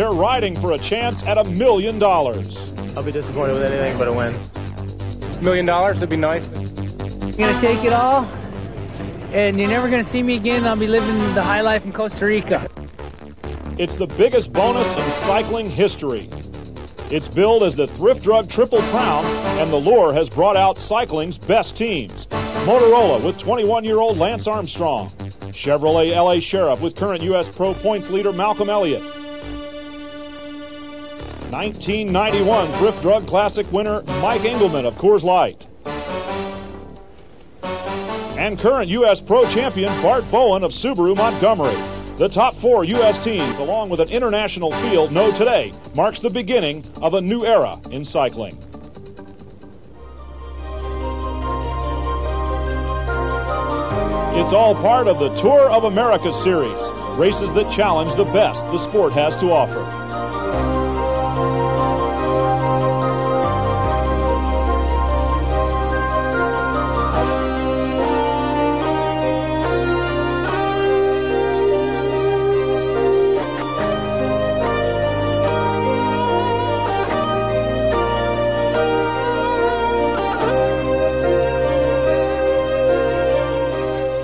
they're riding for a chance at $1 million. I'll be disappointed with anything but a win. $1 million would be nice. I'm gonna take it all, and you're never gonna see me again. I'll be living the high life in Costa Rica. It's the biggest bonus in cycling history. It's billed as the Thrift Drug Triple Crown, and the lure has brought out cycling's best teams. Motorola with 21-year-old Lance Armstrong. Chevrolet LA Sheriff with current USPRO points leader Malcolm Elliott. 1991 Thrift Drug Classic winner Mike Engelman of Coors Light. And current USPRO champion Bart Bowen of Subaru Montgomery. The top 4 U.S. teams, along with an international field, know today marks the beginning of a new era in cycling. It's all part of the Tour of America series, races that challenge the best the sport has to offer.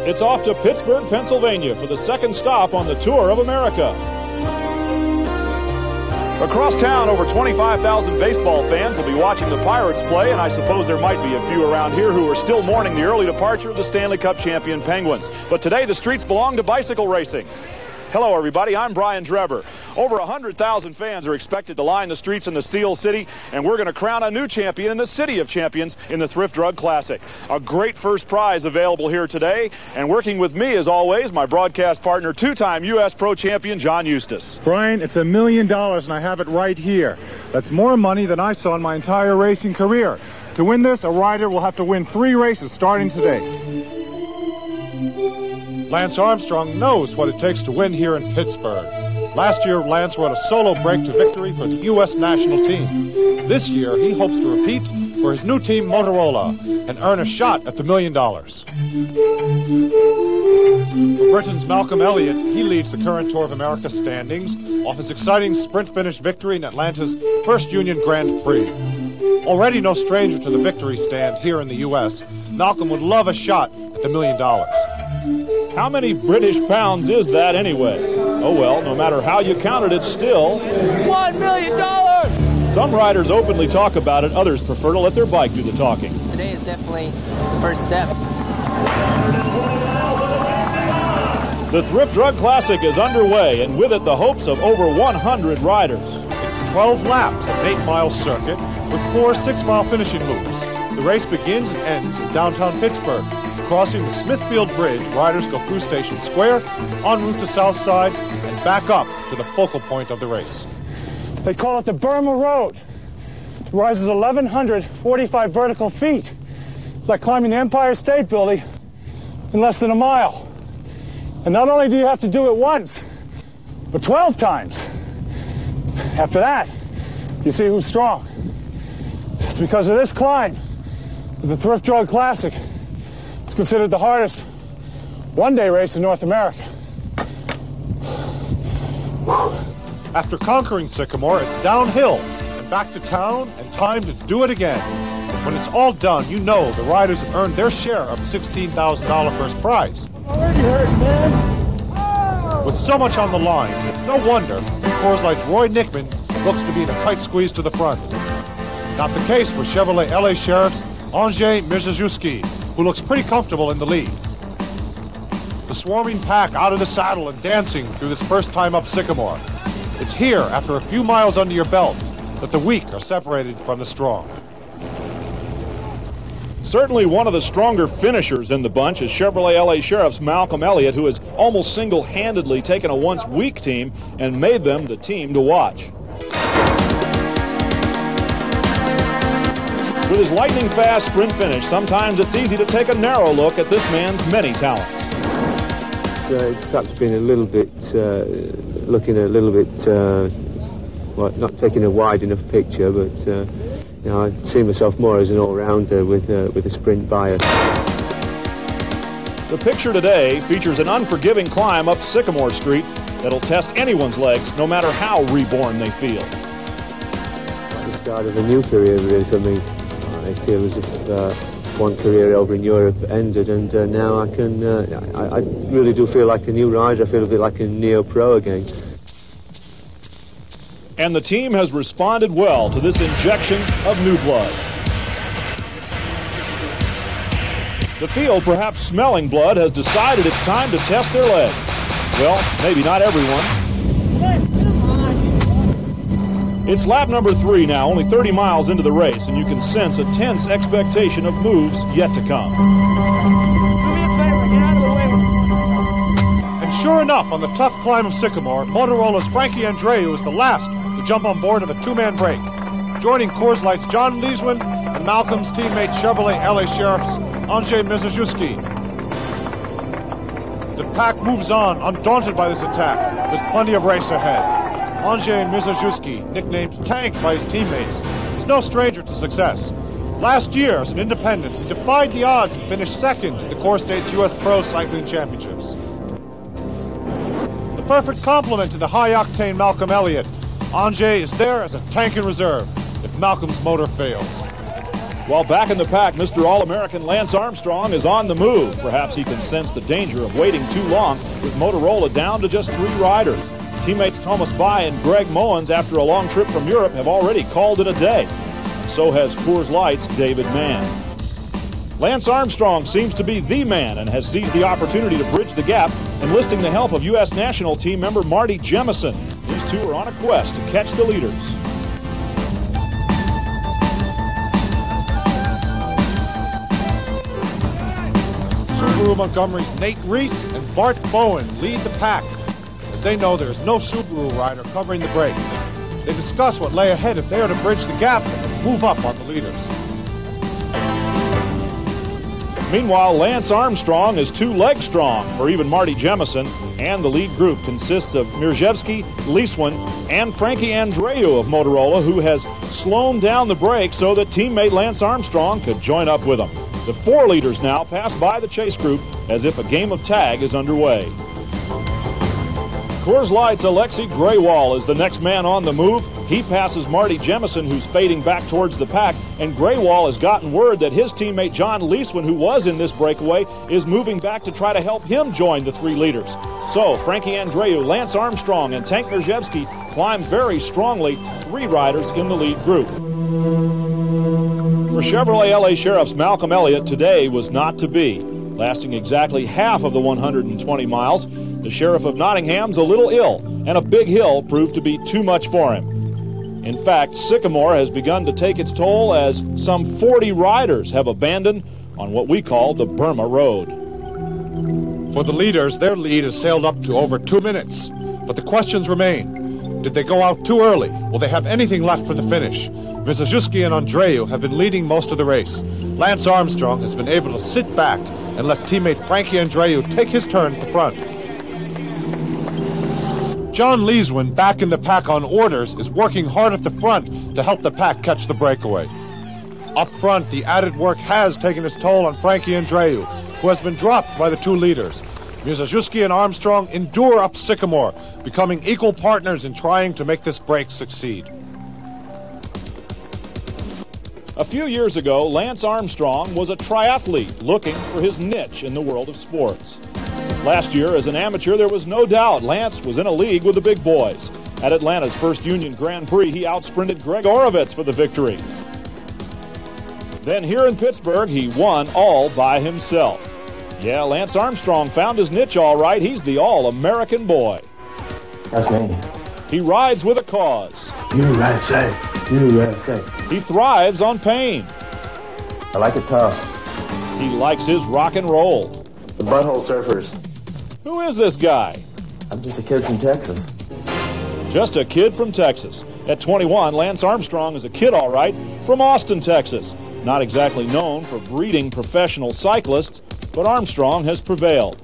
It's off to Pittsburgh, Pennsylvania for the second stop on the Tour of America. Across town, over 25,000 baseball fans will be watching the Pirates play, and I suppose there might be a few around here who are still mourning the early departure of the Stanley Cup champion Penguins. But today, the streets belong to bicycle racing. Hello, everybody. I'm Brian Drebber. Over 100,000 fans are expected to line the streets in the Steel City, and we're going to crown a new champion in the City of Champions in the Thrift Drug Classic. A great first prize available here today, and working with me, as always, my broadcast partner, two-time USPRO champion John Eustice. Brian, it's $1 million, and I have it right here. That's more money than I saw in my entire racing career. To win this, a rider will have to win 3 races starting today. Lance Armstrong knows what it takes to win here in Pittsburgh. Last year, Lance rode a solo break to victory for the U.S. national team. This year, he hopes to repeat for his new team, Motorola, and earn a shot at the $1 million. For Britain's Malcolm Elliott, he leads the current Tour of America standings off his exciting sprint finish victory in Atlanta's first Union Grand Prix. Already no stranger to the victory stand here in the U.S., Malcolm would love a shot at the $1 million. How many British pounds is that anyway? Oh well, no matter how you count it, it's still $1 million! Some riders openly talk about it, others prefer to let their bike do the talking. Today is definitely the first step. The Thrift Drug Classic is underway, and with it the hopes of over 100 riders. It's 12 laps of an 8-mile circuit with 4 6-mile finishing loops. The race begins and ends in downtown Pittsburgh. Crossing the Smithfield Bridge, riders go through Station Square, en route to South Side, and back up to the focal point of the race. They call it the Burma Road. It rises 1,145 vertical feet. It's like climbing the Empire State Building in less than a mile. And not only do you have to do it once, but 12 times. After that, you see who's strong. It's because of this climb, the Thrift Drug Classic. It's considered the hardest one-day race in North America. After conquering Sycamore, it's downhill and back to town and time to do it again. When it's all done, you know the riders have earned their share of the $16,000 first prize. Already hurt, man. With so much on the line, it's no wonder Coors Light's Roy Nickman looks to be in a tight squeeze to the front. Not the case for Chevrolet LA Sheriff's Andrzej Mierzejewski, who looks pretty comfortable in the lead. The swarming pack out of the saddle and dancing through this first time up Sycamore. It's here, after a few miles under your belt, that the weak are separated from the strong. Certainly one of the stronger finishers in the bunch is Chevrolet LA Sheriff's Malcolm Elliott, who has almost single-handedly taken a once weak team and made them the team to watch. With his lightning-fast sprint finish, sometimes it's easy to take a narrow look at this man's many talents. It's perhaps been a little bit, looking a little bit, well, not taking a wide enough picture, but you know, I see myself more as an all-rounder with a sprint bias. The picture today features an unforgiving climb up Sycamore Street that'll test anyone's legs, no matter how reborn they feel. The start of a new career, really, for me. I feel as if one career over in Europe ended, and now I can. I really do feel like a new rider. I feel a bit like a neo-pro again. And the team has responded well to this injection of new blood. The field, perhaps smelling blood, has decided it's time to test their legs. Well, maybe not everyone. It's lap number 3 now, only 30 miles into the race, and you can sense a tense expectation of moves yet to come. And sure enough, on the tough climb of Sycamore, Motorola's Frankie Andreu is the last to jump on board of a two-man break, joining Coors Light's John Leesman and Malcolm's teammate Chevrolet LA Sheriff's Andrzej Mierzejewski. The pack moves on, undaunted by this attack. There's plenty of race ahead. Andrzej Mierzejewski, nicknamed Tank by his teammates, is no stranger to success. Last year, as an independent, he defied the odds and finished second at the CoreStates USPRO Cycling Championships. The perfect complement to the high-octane Malcolm Elliott, Andrzej is there as a tank in reserve if Malcolm's motor fails. While back in the pack, Mr. All-American Lance Armstrong is on the move. Perhaps he can sense the danger of waiting too long with Motorola down to just 3 riders. Teammates Thomas Bai and Greg Moens, after a long trip from Europe, have already called it a day. And so has Coors Light's David Mann. Lance Armstrong seems to be the man and has seized the opportunity to bridge the gap, enlisting the help of U.S. national team member Marty Jemison. These two are on a quest to catch the leaders. Subaru Montgomery's Nate Reese and Bart Bowen lead the pack, as they know there is no Subaru rider covering the break. They discuss what lay ahead if they are to bridge the gap and move up on the leaders. Meanwhile, Lance Armstrong is 2 legs strong for even Marty Jemison, and the lead group consists of Mierzejewski, Leeswin, and Frankie Andreu of Motorola, who has slowed down the break so that teammate Lance Armstrong could join up with him. The 4 leaders now pass by the chase group as if a game of tag is underway. Coors Light's Alexei Graywall is the next man on the move. He passes Marty Jemison, who's fading back towards the pack, and Graywall has gotten word that his teammate John Leeswin, who was in this breakaway, is moving back to try to help him join the 3 leaders. So Frankie Andreu, Lance Armstrong, and Tank Mierzejewski climb very strongly, 3 riders in the lead group. For Chevrolet LA Sheriff's Malcolm Elliott, today was not to be. Lasting exactly half of the 120 miles, the Sheriff of Nottingham's a little ill, and a big hill proved to be too much for him. In fact, Sycamore has begun to take its toll as some 40 riders have abandoned on what we call the Burma Road. For the leaders, their lead has sailed up to over 2 minutes. But the questions remain. Did they go out too early? Will they have anything left for the finish? Mierzejewski and Andreu have been leading most of the race. Lance Armstrong has been able to sit back and let teammate Frankie Andreu take his turn at the front. John Leeswin, back in the pack on orders, is working hard at the front to help the pack catch the breakaway. Up front, the added work has taken its toll on Frankie Andreu, who has been dropped by the 2 leaders. Mierzejewski and Armstrong endure up Sycamore, becoming equal partners in trying to make this break succeed. A few years ago, Lance Armstrong was a triathlete looking for his niche in the world of sports. Last year, as an amateur, there was no doubt Lance was in a league with the big boys. At Atlanta's first Union Grand Prix, he outsprinted Greg Orovitz for the victory. Then here in Pittsburgh, he won all by himself. Yeah, Lance Armstrong found his niche all right. He's the all-American boy. That's me. He rides with a cause. USA. USA. He thrives on pain. I like it tough. He likes his rock and roll. The butthole surfers. Who is this guy? I'm just a kid from Texas. Just a kid from Texas. At 21, Lance Armstrong is a kid, all right, from Austin, Texas. Not exactly known for breeding professional cyclists, but Armstrong has prevailed.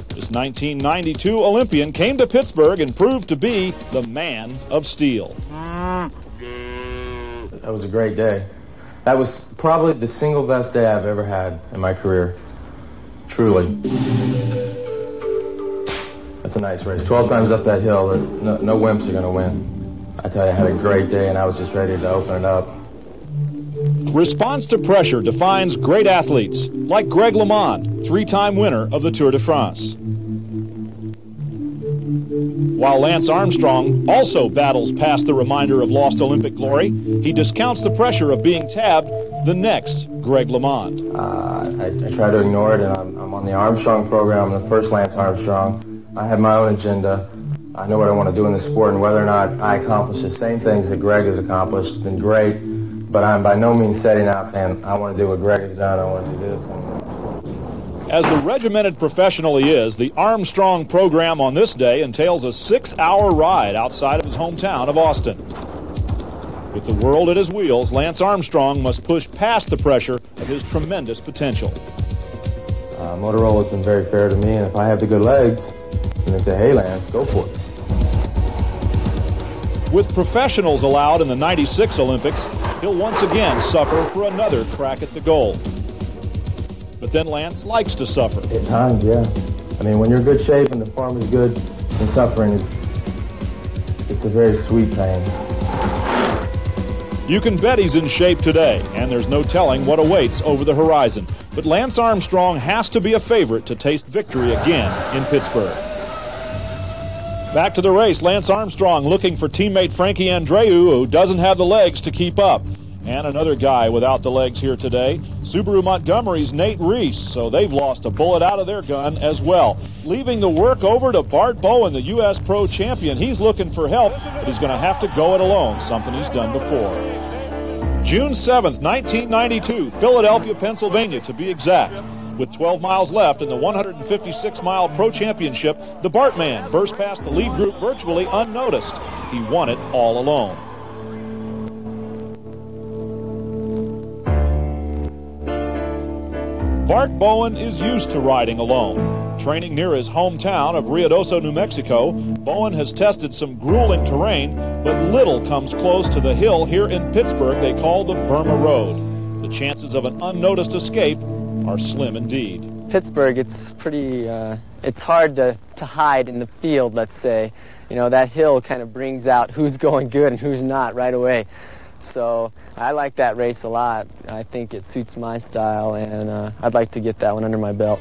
This 1992 Olympian came to Pittsburgh and proved to be the man of steel. That was a great day. That was probably the single best day I've ever had in my career. truly. That's a nice race. 12 times up that hill, no wimps are going to win. I tell you, I had a great day, and I was just ready to open it up. Response to pressure defines great athletes, like Greg LeMond, three-time winner of the Tour de France. While Lance Armstrong also battles past the reminder of lost Olympic glory, he discounts the pressure of being tabbed the next Greg LeMond. I try to ignore it, and I'm on the Armstrong program. I'm the first Lance Armstrong. I have my own agenda. I know what I want to do in the sport, and whether or not I accomplish the same things that Greg has accomplished, then great. But I'm by no means setting out saying, I want to do what Greg has done, I want to do this. As the regimented professional he is, the Armstrong program on this day entails a 6-hour ride outside of his hometown of Austin. With the world at his wheels, Lance Armstrong must push past the pressure of his tremendous potential. Motorola's been very fair to me, and if I have the good legs, then they say, hey, Lance, go for it. With professionals allowed in the '96 Olympics, he'll once again suffer for another crack at the gold. But then Lance likes to suffer. At times, yeah. I mean, when you're in good shape and the form is good, and suffering it's a very sweet pain. You can bet he's in shape today, and there's no telling what awaits over the horizon. But Lance Armstrong has to be a favorite to taste victory again in Pittsburgh. Back to the race, Lance Armstrong looking for teammate Frankie Andreu, who doesn't have the legs to keep up. And another guy without the legs here today, Subaru Montgomery's Nate Reese, so they've lost a bullet out of their gun as well. Leaving the work over to Bart Bowen, the USPRO champion. He's looking for help, but he's going to have to go it alone, something he's done before. June 7th, 1992, Philadelphia, Pennsylvania, to be exact. With 12 miles left in the 156-mile Pro Championship, the Bartman burst past the lead group virtually unnoticed. He won it all alone. Bart Bowen is used to riding alone. Training near his hometown of Ruidoso, New Mexico, Bowen has tested some grueling terrain, but little comes close to the hill here in Pittsburgh they call the Burma Road. The chances of an unnoticed escape are slim indeed. Pittsburgh, it's pretty, it's hard to hide in the field, let's say. You know, that hill kind of brings out who's going good and who's not right away. So I like that race a lot. I think it suits my style, and I'd like to get that one under my belt.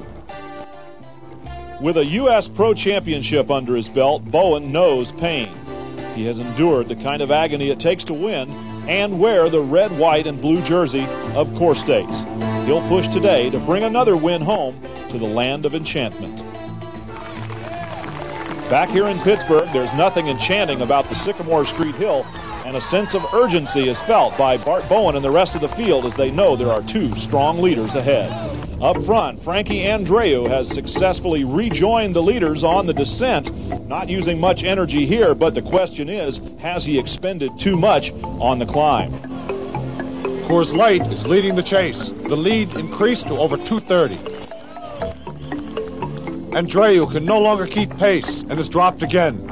With a U.S. Pro Championship under his belt, Bowen knows pain. He has endured the kind of agony it takes to win and wear the red, white, and blue jersey of CoreStates. He'll push today to bring another win home to the land of enchantment. Back here in Pittsburgh, there's nothing enchanting about the Sycamore Street Hill, and a sense of urgency is felt by Bart Bowen and the rest of the field as they know there are two strong leaders ahead. Up front, Frankie Andreu has successfully rejoined the leaders on the descent, not using much energy here, but the question is, has he expended too much on the climb? Coors Light is leading the chase. The lead increased to over 230. Andreu can no longer keep pace and has dropped again.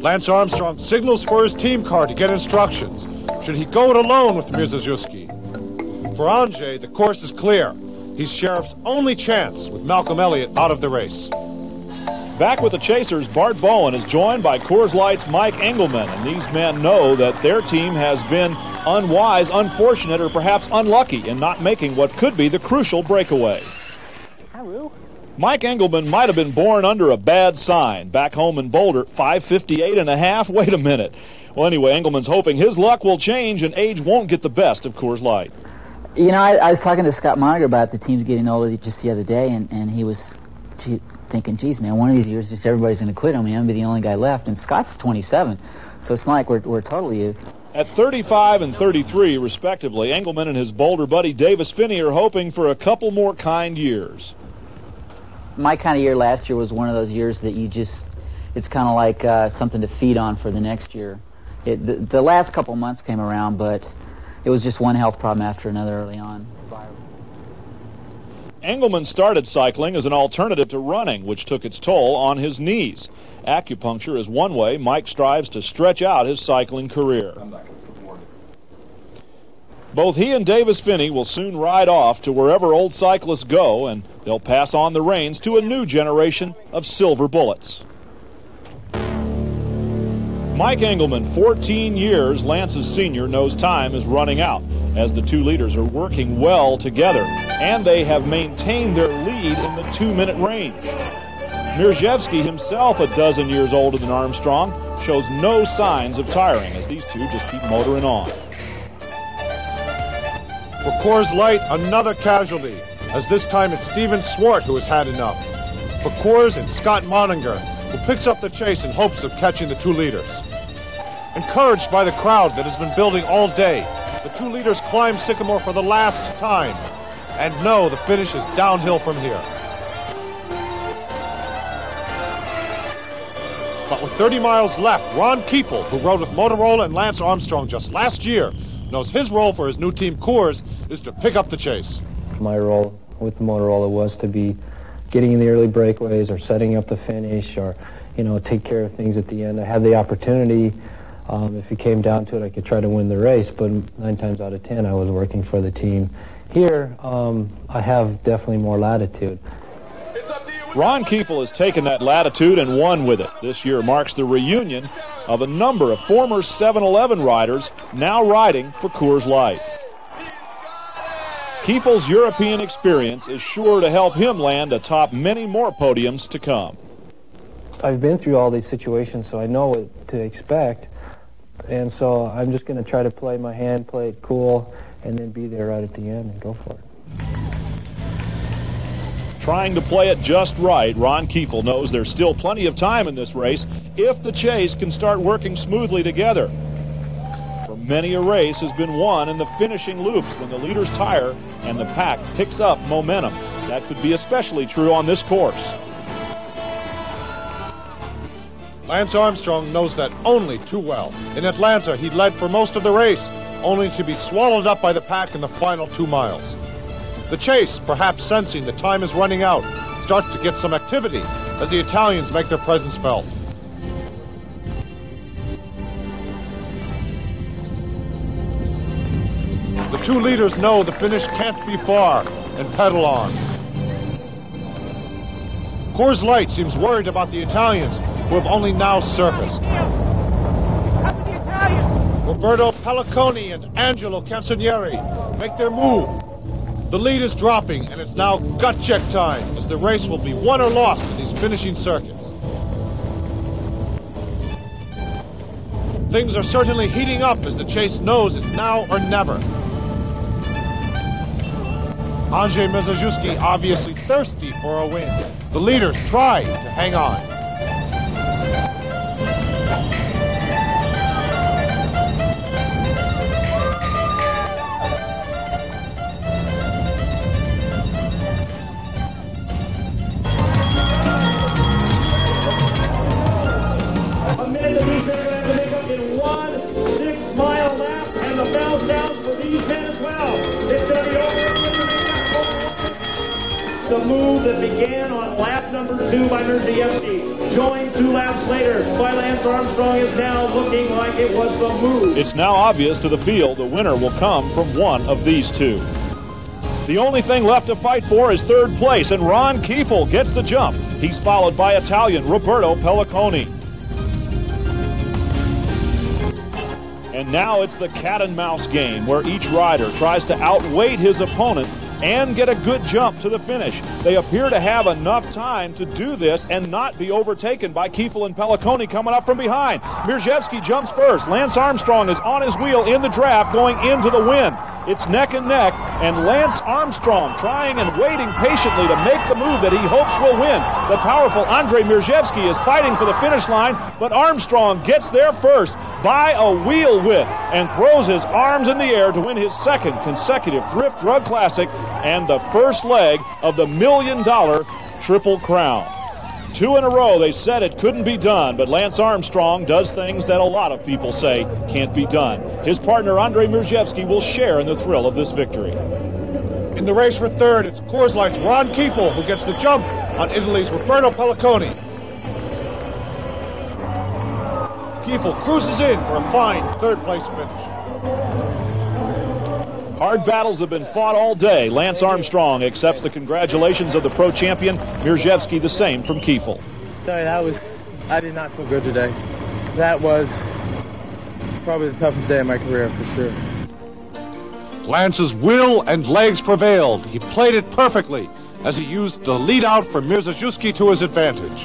Lance Armstrong signals for his team car to get instructions. Should he go it alone with Mirzajuski? For Anže, the course is clear. He's Sheriff's only chance with Malcolm Elliott out of the race. Back with the chasers, Bart Bowen is joined by Coors Light's Mike Engelman, and these men know that their team has been unwise, unfortunate, or perhaps unlucky in not making what could be the crucial breakaway. Mike Engelman might have been born under a bad sign. Back home in Boulder, 5:58.5. Wait a minute. Well, anyway, Engelman's hoping his luck will change and age won't get the best of Coors Light. You know, I was talking to Scott Moniger about the teams getting older just the other day, and he was thinking, geez, man, one of these years just everybody's going to quit on me. I'm going to be the only guy left. And Scott's 27, so it's not like we're totally youth. At 35 and 33, respectively, Engelman and his Boulder buddy Davis Finney are hoping for a couple more kind years. My kind of year last year was one of those years that it's kind of like something to feed on for the next year. The last couple months came around, but it was just one health problem after another early on. Engelman started cycling as an alternative to running, which took its toll on his knees. Acupuncture is one way Mike strives to stretch out his cycling career. Both he and Davis Finney will soon ride off to wherever old cyclists go, and they'll pass on the reins to a new generation of silver bullets. Mike Engelman, 14 years, Lance's senior, knows time is running out as the two leaders are working well together, and they have maintained their lead in the 2-minute range. Mierzejewski, himself a dozen years older than Armstrong, shows no signs of tiring as these two just keep motoring on. For Coors Light, another casualty, as this time it's Steven Swart who has had enough. For Coors, it's Scott Moninger, who picks up the chase in hopes of catching the two leaders. Encouraged by the crowd that has been building all day, the two leaders climb Sycamore for the last time and know the finish is downhill from here. But with 30 miles left, Ron Kiefel, who rode with Motorola and Lance Armstrong just last year, knows his role for his new team, Coors, is to pick up the chase. My role with Motorola was to be getting in the early breakaways or setting up the finish or, take care of things at the end. I had the opportunity, if it came down to it, I could try to win the race, but 9 times out of 10, I was working for the team. Here, I have definitely more latitude. Ron Kiefel has taken that latitude and won with it. This year marks the reunion of a number of former 7-Eleven riders now riding for Coors Light. Kiefel's European experience is sure to help him land atop many more podiums to come. I've been through all these situations, so I know what to expect, and so I'm just going to try to play my hand, play it cool, and then be there right at the end and go for it. Trying to play it just right, Ron Kiefel knows there's still plenty of time in this race if the chase can start working smoothly together. For many a race has been won in the finishing loops when the leaders tire and the pack picks up momentum. That could be especially true on this course. Lance Armstrong knows that only too well. In Atlanta, he led for most of the race, only to be swallowed up by the pack in the final 2 miles. The chase, perhaps sensing the time is running out, starts to get some activity as the Italians make their presence felt. The two leaders know the finish can't be far and pedal on. Coors Light seems worried about the Italians, who have only now surfaced. Roberto Pelliconi and Angelo Canzonieri make their move. The lead is dropping, and it's now gut check time, as the race will be won or lost in these finishing circuits. Things are certainly heating up as the chase knows it's now or never. Andrzej Mierzejewski obviously thirsty for a win. The leaders try to hang on. The move that began on lap number 2 by Mierzejewski, joined 2 laps later by Lance Armstrong, is now looking like it was the move. It's now obvious to the field the winner will come from one of these two. The only thing left to fight for is third place, and Ron Kiefel gets the jump. He's followed by Italian Roberto Pelliconi. And now it's the cat and mouse game, where each rider tries to outweight his opponent and get a good jump to the finish. They appear to have enough time to do this and not be overtaken by Kiefel and Pelliconi coming up from behind. Mierzejewski jumps first. Lance Armstrong is on his wheel in the draft going into the win. It's neck and neck, and Lance Armstrong trying and waiting patiently to make the move that he hopes will win. The powerful Andrzej Mierzejewski is fighting for the finish line, but Armstrong gets there first by a wheel width and throws his arms in the air to win his second consecutive Thrift Drug Classic and the first leg of the $1 million Triple Crown. 2 in a row, they said it couldn't be done, but Lance Armstrong does things that a lot of people say can't be done. His partner, Andrzej Mierzejewski, will share in the thrill of this victory. In the race for third, it's Coors Light's Ron Kiefel who gets the jump on Italy's Roberto Pelliconi. Kiefel cruises in for a fine third-place finish. Hard battles have been fought all day. Lance Armstrong accepts the congratulations of the pro champion. Mirzhevsky the same from Kiefel. Tell you, I did not feel good today. That was probably the toughest day of my career for sure. Lance's will and legs prevailed. He played it perfectly as he used the lead out for Mirzhevsky to his advantage.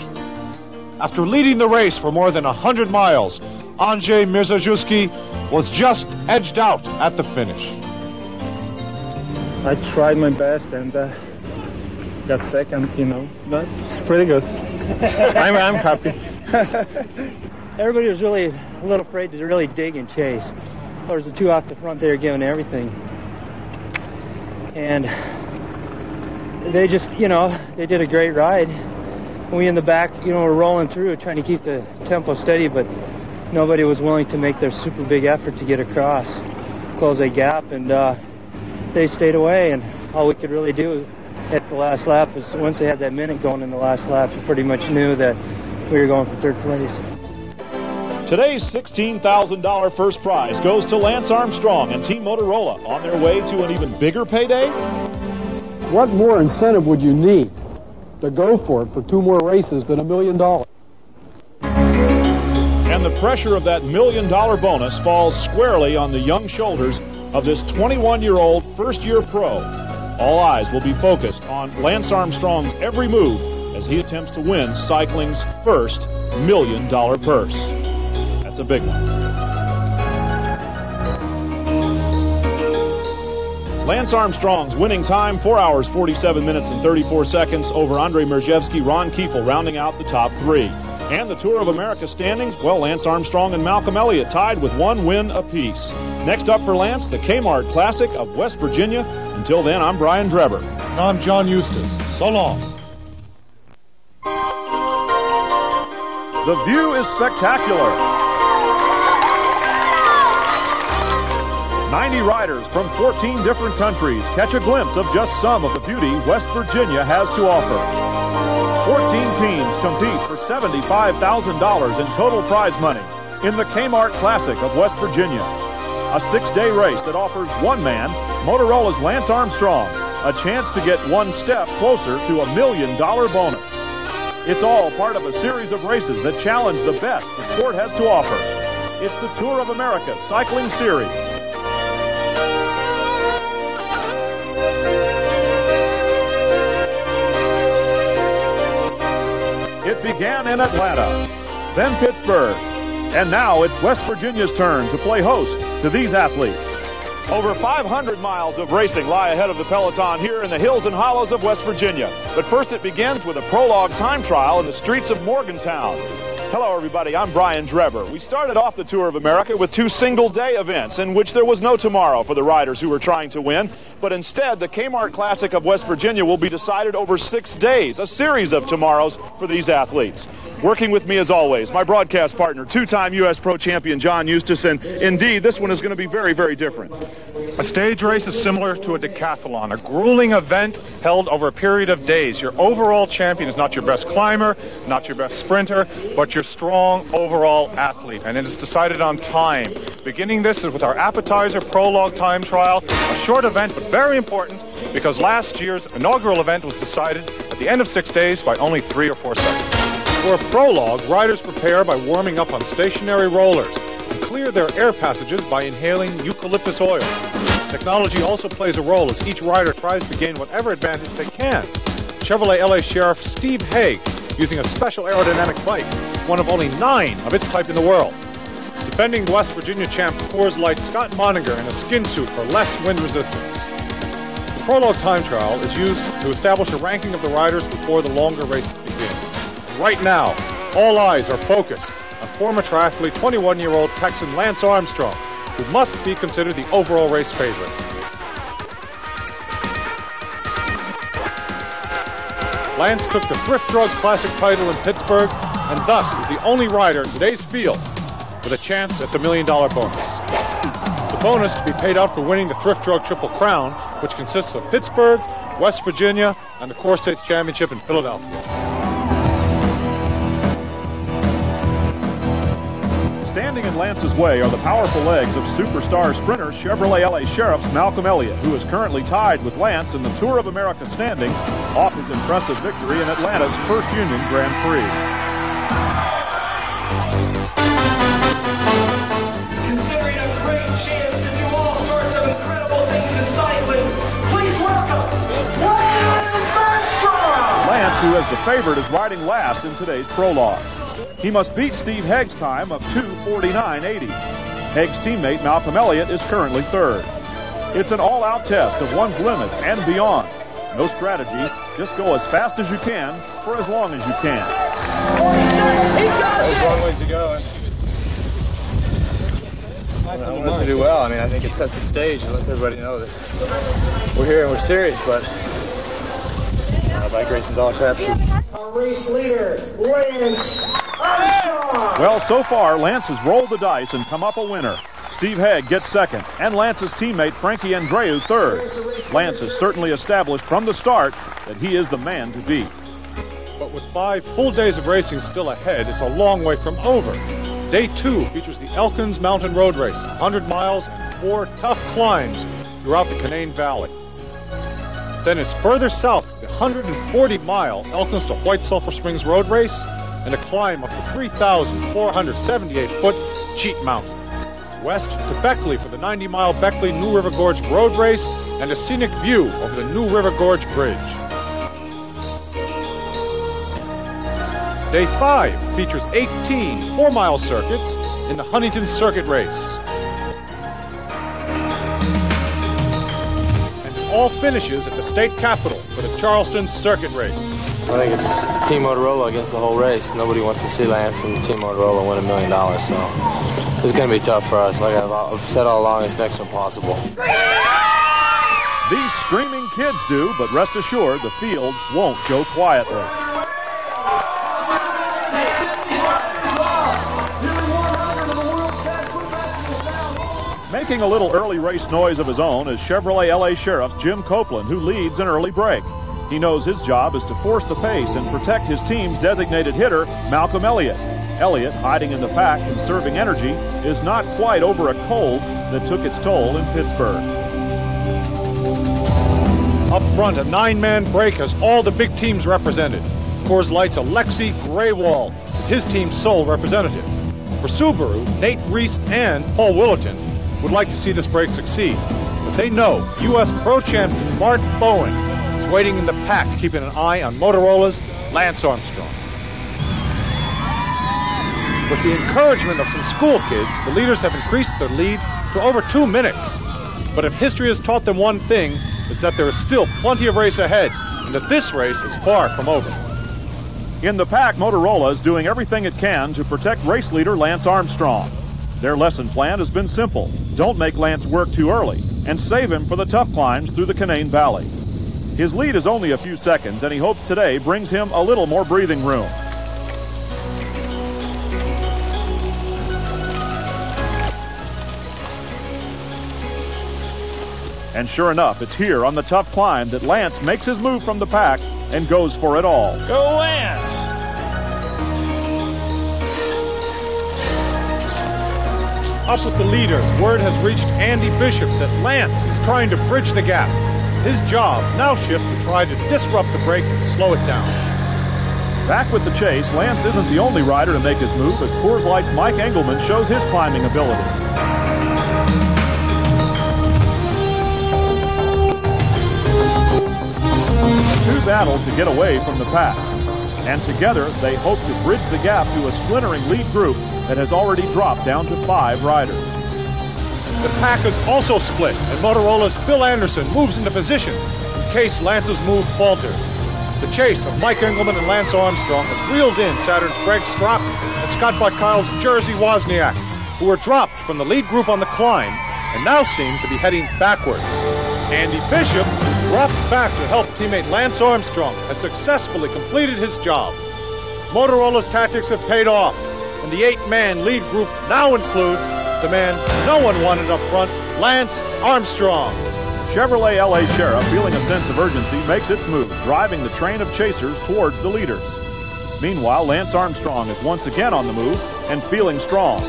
After leading the race for more than 100 miles, Andrzej Mirzhevsky was just edged out at the finish. I tried my best and got second, you know, but it's pretty good. I'm happy. Everybody was really a little afraid to really dig and chase. There was the two off the front there giving everything. And they just, you know, they did a great ride. We in the back, you know, were rolling through trying to keep the tempo steady, but nobody was willing to make their super big effort to get across, close a gap, and they stayed away. And all we could really do at the last lap was, once they had that minute going in the last lap, we pretty much knew that we were going for third place. Today's $16,000 first prize goes to Lance Armstrong and Team Motorola on their way to an even bigger payday. What more incentive would you need to go for it for 2 more races than $1 million? And the pressure of that $1 million bonus falls squarely on the young shoulders of this 21-year-old first-year pro. All eyes will be focused on Lance Armstrong's every move as he attempts to win cycling's first $1 million purse. That's a big one. Lance Armstrong's winning time, 4 hours, 47 minutes, and 34 seconds over Andrzej Mirzhevsky, Ron Kiefel rounding out the top 3. And the Tour of America standings, well, Lance Armstrong and Malcolm Elliott tied with 1 win apiece. Next up for Lance, the Kmart Classic of West Virginia. Until then, I'm Brian Drebber. And I'm John Eustice. So long. The view is spectacular. 90 riders from 14 different countries catch a glimpse of just some of the beauty West Virginia has to offer. 14 teams compete for $75,000 in total prize money in the Kmart Classic of West Virginia. A 6-day race that offers one man, Motorola's Lance Armstrong, a chance to get one step closer to $1 million bonus. It's all part of a series of races that challenge the best the sport has to offer. It's the Tour of America Cycling Series. It began in Atlanta, then Pittsburgh, and now it's West Virginia's turn to play host to these athletes. Over 500 miles of racing lie ahead of the peloton here in the hills and hollows of West Virginia. But first it begins with a prologue time trial in the streets of Morgantown. Hello, everybody. I'm Brian Drebber. We started off the Tour of America with 2 single-day events in which there was no tomorrow for the riders who were trying to win. But instead, the Kmart Classic of West Virginia will be decided over 6 days, a series of tomorrows for these athletes. Working with me, as always, my broadcast partner, 2-time USPRO champion John Eustice, and indeed, this one is going to be very, very different. A stage race is similar to a decathlon, a grueling event held over a period of days. Your overall champion is not your best climber, not your best sprinter, but your strong overall athlete, and it is decided on time. Beginning this is with our appetizer prologue time trial, a short event but very important because last year's inaugural event was decided at the end of 6 days by only 3 or 4 seconds. For a prologue, riders prepare by warming up on stationary rollers and clear their air passages by inhaling eucalyptus oil. Technology also plays a role as each rider tries to gain whatever advantage they can. Chevrolet LA Sheriff Steve Haig using a special aerodynamic bike, one of only 9 of its type in the world. Defending West Virginia champ Coors Light Scott Moninger in a skin suit for less wind resistance. The prologue time trial is used to establish a ranking of the riders before the longer races begin. And right now, all eyes are focused on former triathlete 21-year-old Texan Lance Armstrong, who must be considered the overall race favorite. Lance took the Thrift Classic title in Pittsburgh and thus is the only rider in today's field with a chance at the $1 million bonus. The bonus to be paid out for winning the Thrift Triple Crown, which consists of Pittsburgh, West Virginia, and the CoreStates Championship in Philadelphia. Standing in Lance's way are the powerful legs of superstar sprinter Chevrolet LA Sheriff's Malcolm Elliott, who is currently tied with Lance in the Tour of America standings off his impressive victory in Atlanta's First Union Grand Prix. Considering a great chance to do all sorts of incredible things in cycling, please welcome Lance Armstrong! Lance, who as the favorite, is riding last in today's prologue. He must beat Steve Haig's time of 2:49.80. Haig's teammate Malcolm Elliott is currently third. It's an all-out test of one's limits and beyond. No strategy, just go as fast as you can for as long as you can. There's a long ways to go. I want us to do well. I mean, I think it sets the stage and lets everybody know that we're here and we're serious, but bike racing's all crapshoot. Our race leader, Lance Armstrong! Well, so far, Lance has rolled the dice and come up a winner. Steve Haig gets second, and Lance's teammate Frankie Andreu third. Lance has certainly established from the start that he is the man to beat. But with 5 full days of racing still ahead, it's a long way from over. Day 2 features the Elkins Mountain Road Race, 100 miles and 4 tough climbs throughout the Canaan Valley. Then it's further south, the 140-mile Elkins to White Sulphur Springs Road Race, and a climb up to 3,478-foot Cheat Mountain. West to Beckley for the 90-mile Beckley New River Gorge Road Race and a scenic view over the New River Gorge Bridge. Day 5 features 18 4-mile circuits in the Huntington Circuit Race. And it all finishes at the state capitol for the Charleston Circuit Race. I think it's Team Motorola against the whole race. Nobody wants to see Lance and Team Motorola win $1 million, so it's going to be tough for us. Like I've said all along, it's next to impossible. These screaming kids do, but rest assured the field won't go quietly. Making a little early race noise of his own is Chevrolet LA Sheriff's Jim Copeland, who leads an early break. He knows his job is to force the pace and protect his team's designated hitter, Malcolm Elliott. Elliott, hiding in the pack, conserving energy, is not quite over a cold that took its toll in Pittsburgh. Up front, a 9-man break has all the big teams represented. Coors Light's Alexi Graywall is his team's sole representative. For Subaru, Nate Reese and Paul Willerton would like to see this break succeed, but they know USPRO champion Mark Bowen is waiting in the pack, keeping an eye on Motorola's Lance Armstrong. With the encouragement of some school kids, the leaders have increased their lead to over 2 minutes. But if history has taught them one thing, it's that there is still plenty of race ahead, and that this race is far from over. In the pack, Motorola is doing everything it can to protect race leader Lance Armstrong. Their lesson plan has been simple. Don't make Lance work too early, and save him for the tough climbs through the Canaan Valley. His lead is only a few seconds, and he hopes today brings him a little more breathing room. And sure enough, it's here on the tough climb that Lance makes his move from the pack and goes for it all. Go Lance! Up with the leaders, word has reached Andy Bishop that Lance is trying to bridge the gap. His job now shifts to try to disrupt the break and slow it down. Back with the chase, Lance isn't the only rider to make his move as Coors Light's Mike Engelman shows his climbing ability. Two battle to get away from the pack, and together they hope to bridge the gap to a splintering lead group that has already dropped down to 5 riders. The pack is also split, and Motorola's Phil Anderson moves into position in case Lance's move falters. The chase of Mike Engelman and Lance Armstrong has reeled in Saturn's Greg Stropp and Scott Butkyle's Jersey Wozniak, who were dropped from the lead group on the climb and now seem to be heading backwards. Andy Bishop, who dropped back to help teammate Lance Armstrong, has successfully completed his job. Motorola's tactics have paid off, and the 8-man lead group now includes the man no one wanted up front, Lance Armstrong. Chevrolet LA Sheriff, feeling a sense of urgency, makes its move, driving the train of chasers towards the leaders. Meanwhile, Lance Armstrong is once again on the move and feeling strong.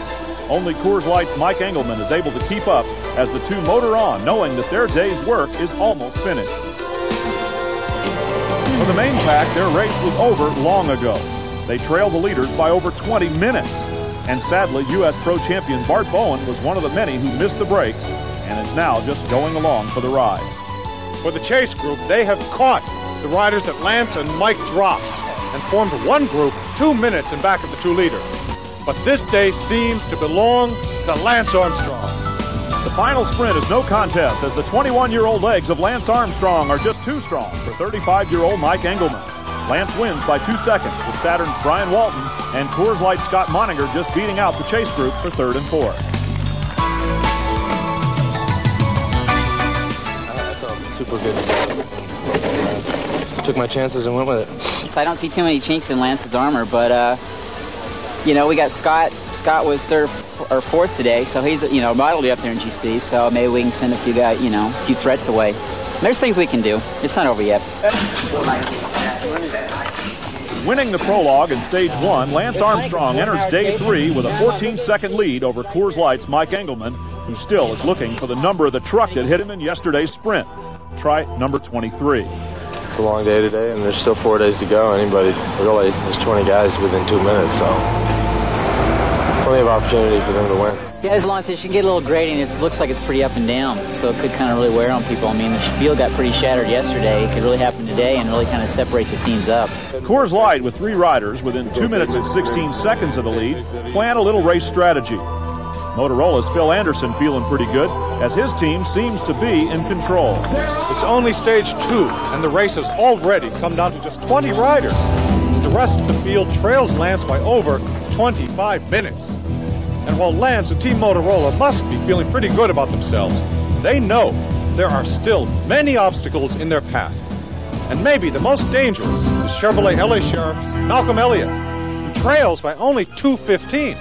Only Coors Light's Mike Engelman is able to keep up as the two motor on, knowing that their day's work is almost finished. For the main pack, their race was over long ago. They trailed the leaders by over 20 minutes. And sadly, USPRO champion Bart Bowen was one of the many who missed the break and is now just going along for the ride. For the chase group, they have caught the riders that Lance and Mike dropped and formed one group 2 minutes in back of the two leaders. But this day seems to belong to Lance Armstrong. The final sprint is no contest as the 21-year-old legs of Lance Armstrong are just too strong for 35-year-old Mike Engelman. Lance wins by 2 seconds with Saturn's Brian Walton and Coors Light Scott Moninger just beating out the chase group for third and fourth. I felt super good. Took my chances and went with it. So I don't see too many chinks in Lance's armor, but you know, we got Scott. Scott was third or fourth today, so he's, you know, modeled up there in GC, so maybe we can send a few guys, you know, a few threats away. There's things we can do. It's not over yet. Winning the prologue in stage 1, Lance Armstrong enters day 3 with a 14-second lead over Coors Light's Mike Engelman, who still is looking for the number of the truck that hit him in yesterday's sprint. Try number 23. It's a long day today, and there's still 4 days to go. Anybody, really, there's 20 guys within 2 minutes, so plenty of opportunity for them to win. Yeah, as long as she can get a little grading, it looks like it's pretty up and down, so it could kind of really wear on people. I mean, the field got pretty shattered yesterday. It could really happen today and really kind of separate the teams up. Coors Light, with 3 riders within 2 minutes and 16 seconds of the lead, plan a little race strategy. Motorola's Phil Anderson feeling pretty good as his team seems to be in control. It's only stage 2, and the race has already come down to just 20 riders, as the rest of the field trails Lance by over 25 minutes. And while Lance and Team Motorola must be feeling pretty good about themselves, they know there are still many obstacles in their path. And maybe the most dangerous is Chevrolet LA Sheriff's Malcolm Elliott, who trails by only 2:15.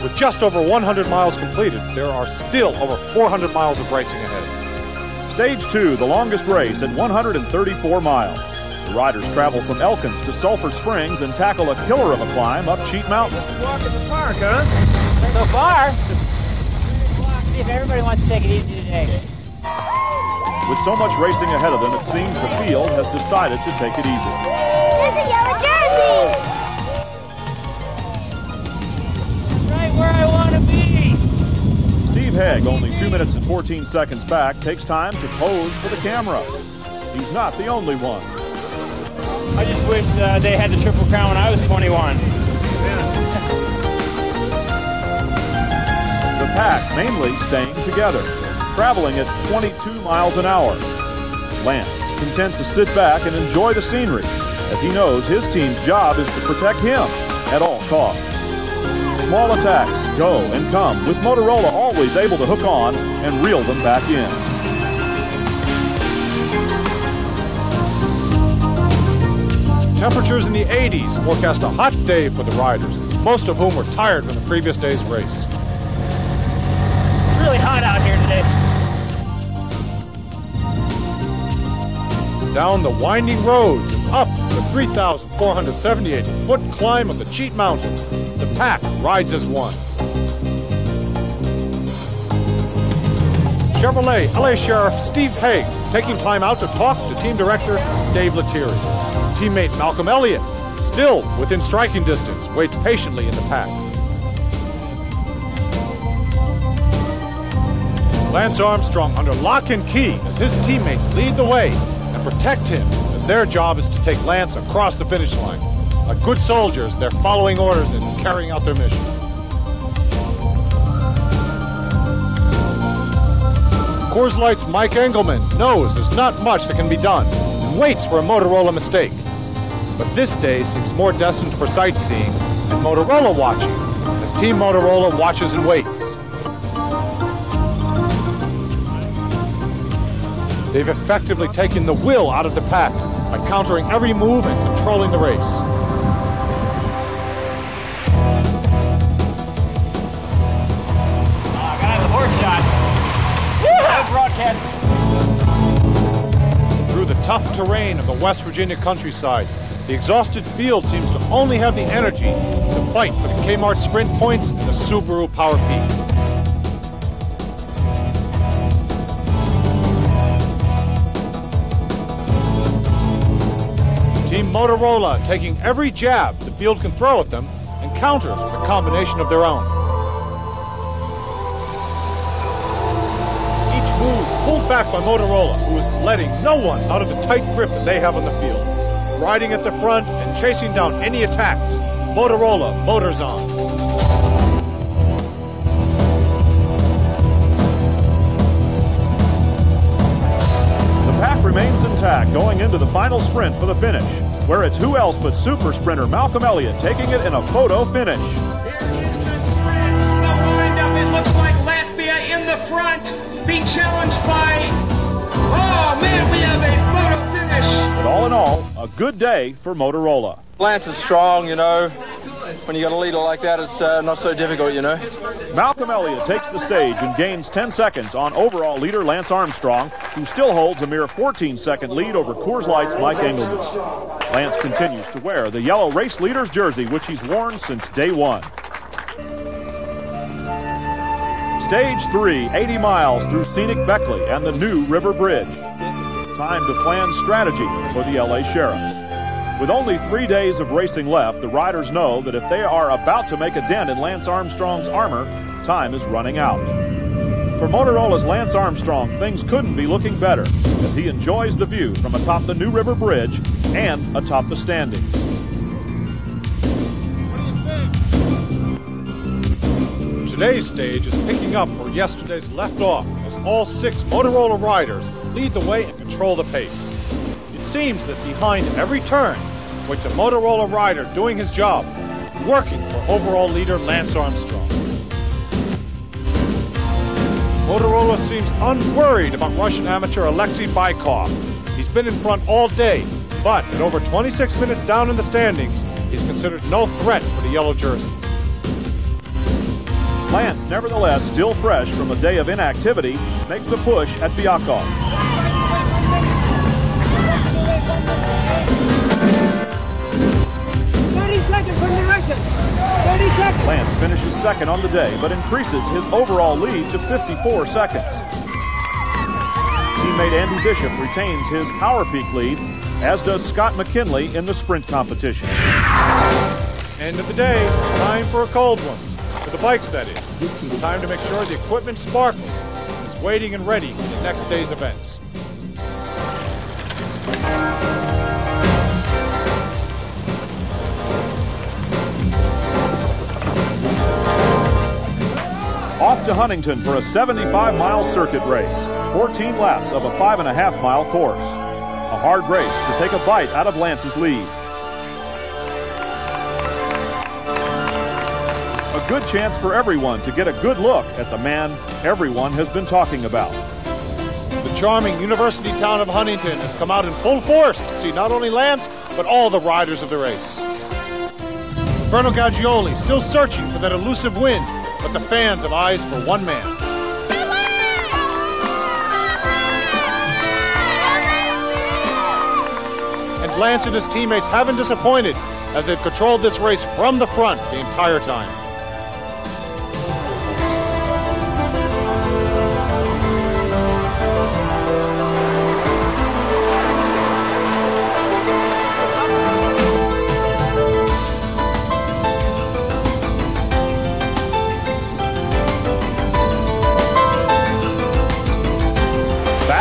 With just over 100 miles completed, there are still over 400 miles of racing ahead. Stage 2, the longest race at 134 miles. The riders travel from Elkins to Sulphur Springs and tackle a killer of a climb up Cheat Mountain. Just a walk in the park, huh? So far, see if everybody wants to take it easy today. With so much racing ahead of them, it seems the field has decided to take it easy. There's a yellow jersey! Right where I want to be! Steve Haig, only 2 minutes and 14 seconds back, takes time to pose for the camera. He's not the only one. I just wish they had the Triple Crown when I was 21. The pack mainly staying together, traveling at 22 miles an hour. Lance, content to sit back and enjoy the scenery, as he knows his team's job is to protect him at all costs. Small attacks go and come, with Motorola always able to hook on and reel them back in. Temperatures in the 80s forecast a hot day for the riders, most of whom were tired from the previous day's race. It's really hot out here today. Down the winding roads and up the 3,478-foot climb of the Cheat Mountain, the pack rides as one. Chevrolet LA Sheriff Steve Haig taking time out to talk to team director Dave Lettieri. Teammate Malcolm Elliott, still within striking distance, waits patiently in the pack. Lance Armstrong under lock and key as his teammates lead the way and protect him, as their job is to take Lance across the finish line. Like good soldiers, they're following orders and carrying out their mission. Coors Light's Mike Engelman knows there's not much that can be done and waits for a Motorola mistake. But this day seems more destined for sightseeing and Motorola watching, as Team Motorola watches and waits. They've effectively taken the will out of the pack by countering every move and controlling the race. I got the horse shot. Broadcast. Through the tough terrain of the West Virginia countryside, The exhausted field seems to only have the energy to fight for the Kmart sprint points and the Subaru Power Peak. Team Motorola taking every jab the field can throw at them and counters with a combination of their own. Each move pulled back by Motorola, who is letting no one out of the tight grip that they have on the field. Riding at the front and chasing down any attacks. Motorola motors on. The pack remains intact going into the final sprint for the finish, where it's who else but super sprinter Malcolm Elliott taking it in a photo finish. Here is the sprint. The windup. It looks like Latvia in the front, being challenged by... Oh, man, we have a photo finish. But all in all, a good day for Motorola. Lance is strong, you know. When you got a leader like that, it's not so difficult, you know. Malcolm Elliott takes the stage and gains 10 seconds on overall leader Lance Armstrong, who still holds a mere 14-second lead over Coors Light's Mike Engelman. Lance continues to wear the yellow race leader's jersey, which he's worn since day one. Stage 3, 80 miles through scenic Beckley and the new River Bridge. Time to plan strategy for the LA Sheriffs. With only 3 days of racing left, the riders know that if they are about to make a dent in Lance Armstrong's armor, time is running out. For Motorola's Lance Armstrong, things couldn't be looking better as he enjoys the view from atop the New River Bridge and atop the standings. Today's stage is picking up where yesterday's left off as all 6 Motorola riders lead the way and control the pace. It seems that behind every turn waits a Motorola rider doing his job, working for overall leader Lance Armstrong. Motorola seems unworried about Russian amateur Alexei Baikov. He's been in front all day, but at over 26 minutes down in the standings, he's considered no threat for the yellow jersey. Lance, nevertheless, still fresh from a day of inactivity, makes a push at Byakov. 30 seconds for narration. 30 seconds. Lance finishes second on the day, but increases his overall lead to 54 seconds. Teammate Andy Bishop retains his Power Peak lead, as does Scott McKinley in the sprint competition. End of the day, time for a cold one. For the bikes, that is. Time to make sure the equipment sparkles and is waiting and ready for the next day's events. Off to Huntington for a 75-mile circuit race, 14 laps of a 5.5-mile course. A hard race to take a bite out of Lance's lead. A good chance for everyone to get a good look at the man everyone has been talking about. The charming university town of Huntington has come out in full force to see not only Lance, but all the riders of the race. Roberto Gaggioli still searching for that elusive win, but the fans have eyes for one man. And Lance and his teammates haven't disappointed as they've controlled this race from the front the entire time.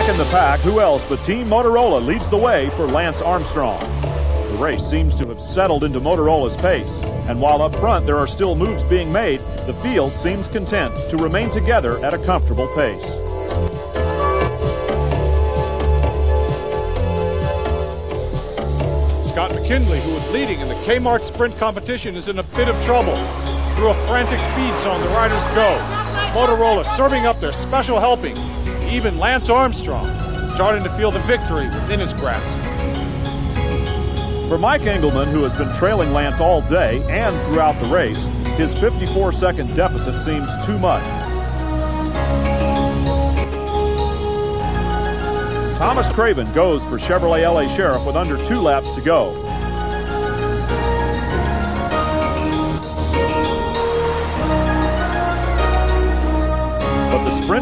In the pack, who else but Team Motorola leads the way for Lance Armstrong. The race seems to have settled into Motorola's pace, and while up front there are still moves being made, the field seems content to remain together at a comfortable pace. Scott McKinley, who is leading in the Kmart sprint competition, is in a bit of trouble. Through a frantic feed zone, the riders go. Motorola serving up their special helping. Even Lance Armstrong starting to feel the victory within his grasp. For Mike Engelman, who has been trailing Lance all day and throughout the race, his 54-second deficit seems too much. Thomas Craven goes for Chevrolet LA Sheriff with under 2 laps to go.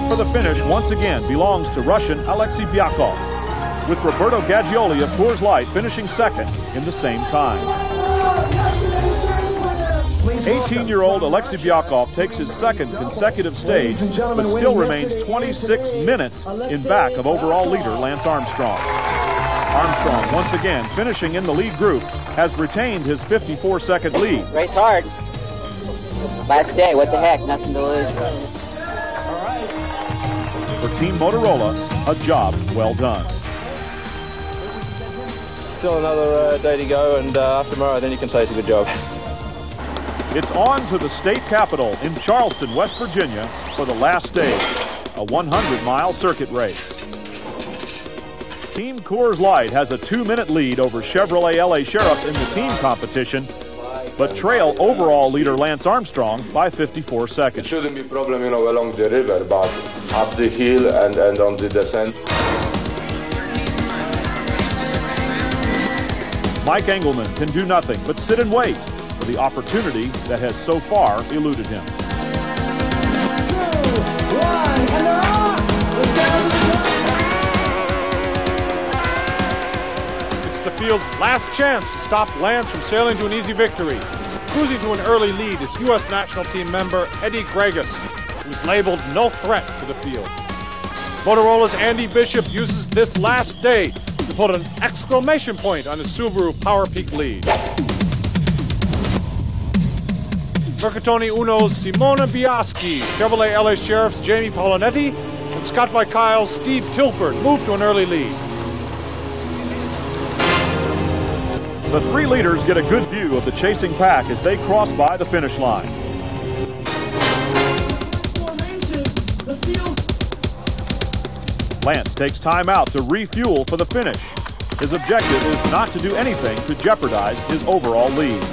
for the finish once again belongs to Russian Alexei Byakov, with Roberto Gaggioli of Coors Light finishing second in the same time. 18-year-old Alexei Byakov takes his second consecutive stage, but still remains 26 minutes in back of overall leader Lance Armstrong. Armstrong, once again finishing in the lead group, has retained his 54-second lead. Race hard. Last day, what the heck, nothing to lose. For Team Motorola, a job well done. Still another day to go, and after tomorrow, then you can say it's a good job. It's on to the state capitol in Charleston, West Virginia for the last stage, a 100-mile circuit race. Team Coors Light has a 2-minute lead over Chevrolet LA Sheriffs in the team competition, but trail overall leader Lance Armstrong by 54 seconds. It shouldn't be a problem, along the river, but up the hill and on the descent. Mike Engelman can do nothing but sit and wait for the opportunity that has so far eluded him. 2, 1, and they're off! It's the field's last chance to stop Lance from sailing to an easy victory. Cruising to an early lead is U.S. national team member Eddie Gregus, who's labeled no threat to the field. Motorola's Andy Bishop uses this last day to put an exclamation point on his Subaru Power Peak lead. Mercatoni Uno's Simona Biaschi, Chevrolet LA Sheriff's Jamie Paulinetti, and Scott by Kyle's Steve Tilford move to an early lead. The three leaders get a good view of the chasing pack as they cross by the finish line. Lance takes time out to refuel for the finish. His objective is not to do anything to jeopardize his overall lead.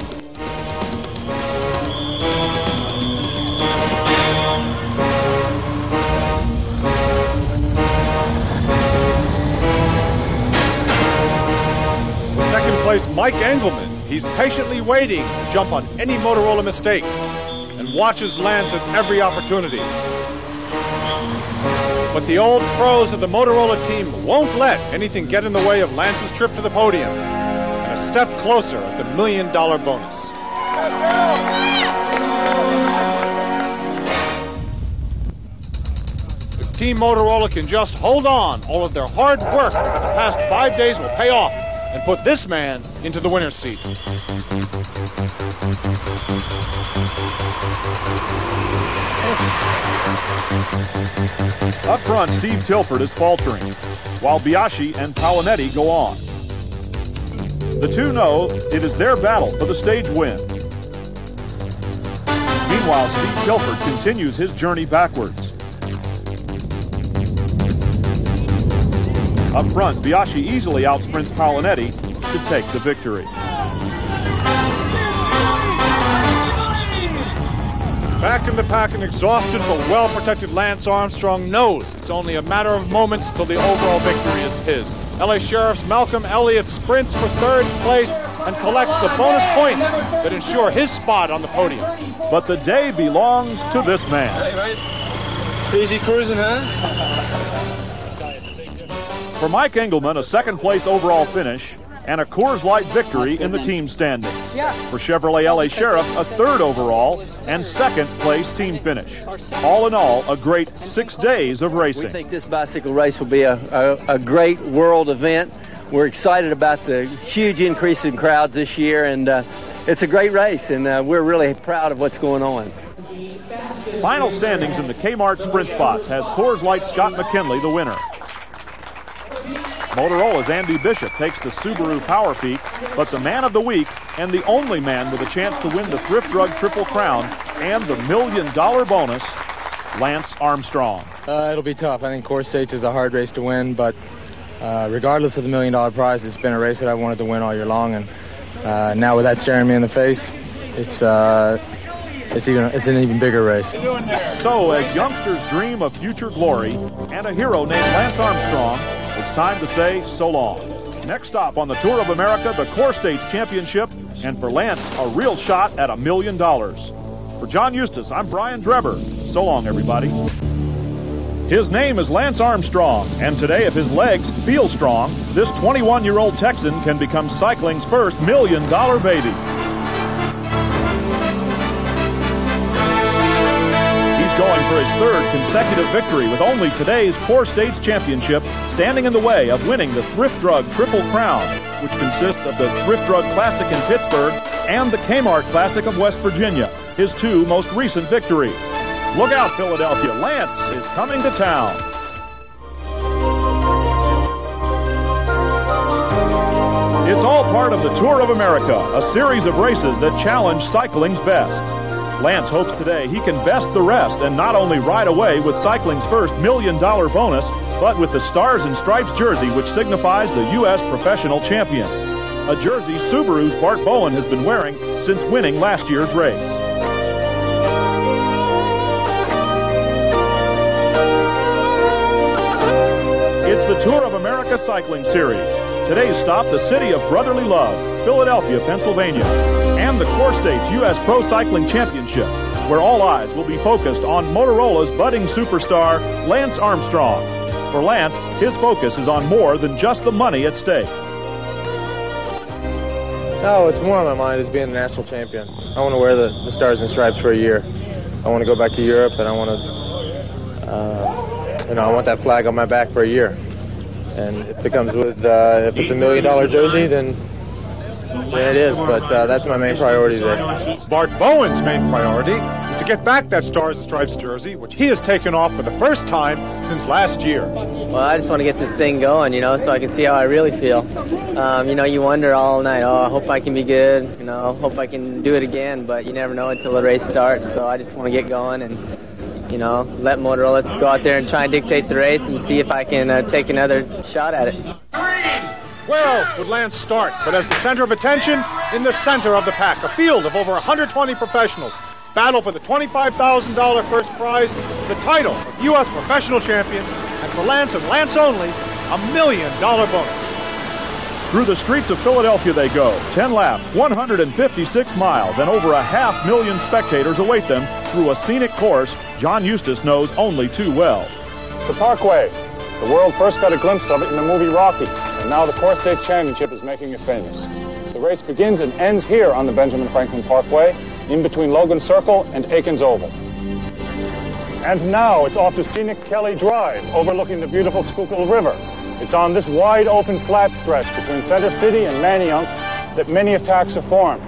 Second place, Mike Engelman. He's patiently waiting to jump on any Motorola mistake and watches Lance at every opportunity. But the old pros of the Motorola team won't let anything get in the way of Lance's trip to the podium and a step closer at the $1 million bonus. If Team Motorola can just hold on, all of their hard work for the past 5 days will pay off and put this man into the winner's seat. Up front, Steve Tilford is faltering, while Biaschi and Paulinetti go on. The two know it is their battle for the stage win. Meanwhile, Steve Tilford continues his journey backwards. Up front, Biaschi easily outsprints Paulinetti to take the victory. Back in the pack, an exhausted but well-protected Lance Armstrong knows it's only a matter of moments till the overall victory is his. LA Sheriff's Malcolm Elliott sprints for third place and collects the bonus points that ensure his spot on the podium. But the day belongs to this man. Hey, mate. Easy cruising, huh? For Mike Engelman, a second-place overall finish and a Coors Light victory in the team standings. For Chevrolet LA Sheriff, a third overall and second-place team finish. All in all, a great 6 days of racing. We think this bicycle race will be a great world event. We're excited about the huge increase in crowds this year, and it's a great race, and we're really proud of what's going on. Final standings in the Kmart Sprint Spots has Coors Light Scott McKinley the winner. Motorola's Andy Bishop takes the Subaru Power Peak, but the man of the week and the only man with a chance to win the Thrift Drug Triple Crown and the $1 million bonus, Lance Armstrong. It'll be tough. I think CoreStates is a hard race to win, but regardless of the $1 million prize, it's been a race that I've wanted to win all year long, and now with that staring me in the face, it's an even bigger race. So as youngsters dream of future glory and a hero named Lance Armstrong, it's time to say so long. Next stop on the Tour of America, the CoreStates Championship, and for Lance, a real shot at $1 million. For John Eustice, I'm Brian Drebber. So long, everybody. His name is Lance Armstrong, and today, if his legs feel strong, this 21-year-old Texan can become cycling's first $1 million baby. He's going for his third consecutive victory with only today's CoreStates Championship standing in the way of winning the Thrift Drug Triple Crown, which consists of the Thrift Drug Classic in Pittsburgh and the Kmart Classic of West Virginia, his two most recent victories. Look out, Philadelphia. Lance is coming to town. It's all part of the Tour of America, a series of races that challenge cycling's best. Lance hopes today he can best the rest and not only ride away with cycling's first $1 million bonus, but with the Stars and Stripes jersey, which signifies the U.S. professional champion. A jersey Subaru's Bart Bowen has been wearing since winning last year's race. It's the Tour of America Cycling Series. Today's stop, the city of brotherly love, Philadelphia, Pennsylvania, and the CoreStates USPRO Cycling Championship, where all eyes will be focused on Motorola's budding superstar, Lance Armstrong. For Lance, his focus is on more than just the money at stake. No, it's more on my mind is being the national champion. I want to wear the Stars and Stripes for a year. I want to go back to Europe, and I want to I want that flag on my back for a year. And if it comes with, if it's $1 million jersey, then it is. But that's my main priority today. Bart Bowen's main priority is to get back that Stars and Stripes jersey, which he has taken off for the first time since last year. Well, I just want to get this thing going, so I can see how I really feel. You wonder all night, I hope I can be good, hope I can do it again, but you never know until the race starts. So I just want to get going and let Motorola, let's go out there and try and dictate the race and see if I can take another shot at it. Where else would Lance start but as the center of attention in the center of the pack? A field of over 120 professionals battle for the $25,000 first prize, the title of U.S. professional champion, and for Lance and Lance only, $1 million bonus. Through the streets of Philadelphia they go. 10 laps, 156 miles, and over 500,000 spectators await them through a scenic course John Eustice knows only too well. The Parkway. The world first got a glimpse of it in the movie Rocky, and now the CoreStates Championship is making it famous. The race begins and ends here on the Benjamin Franklin Parkway, in between Logan Circle and Aikens Oval. And now it's off to scenic Kelly Drive, overlooking the beautiful Schuylkill River. It's on this wide-open flat stretch between Center City and Manayunk that many attacks are formed.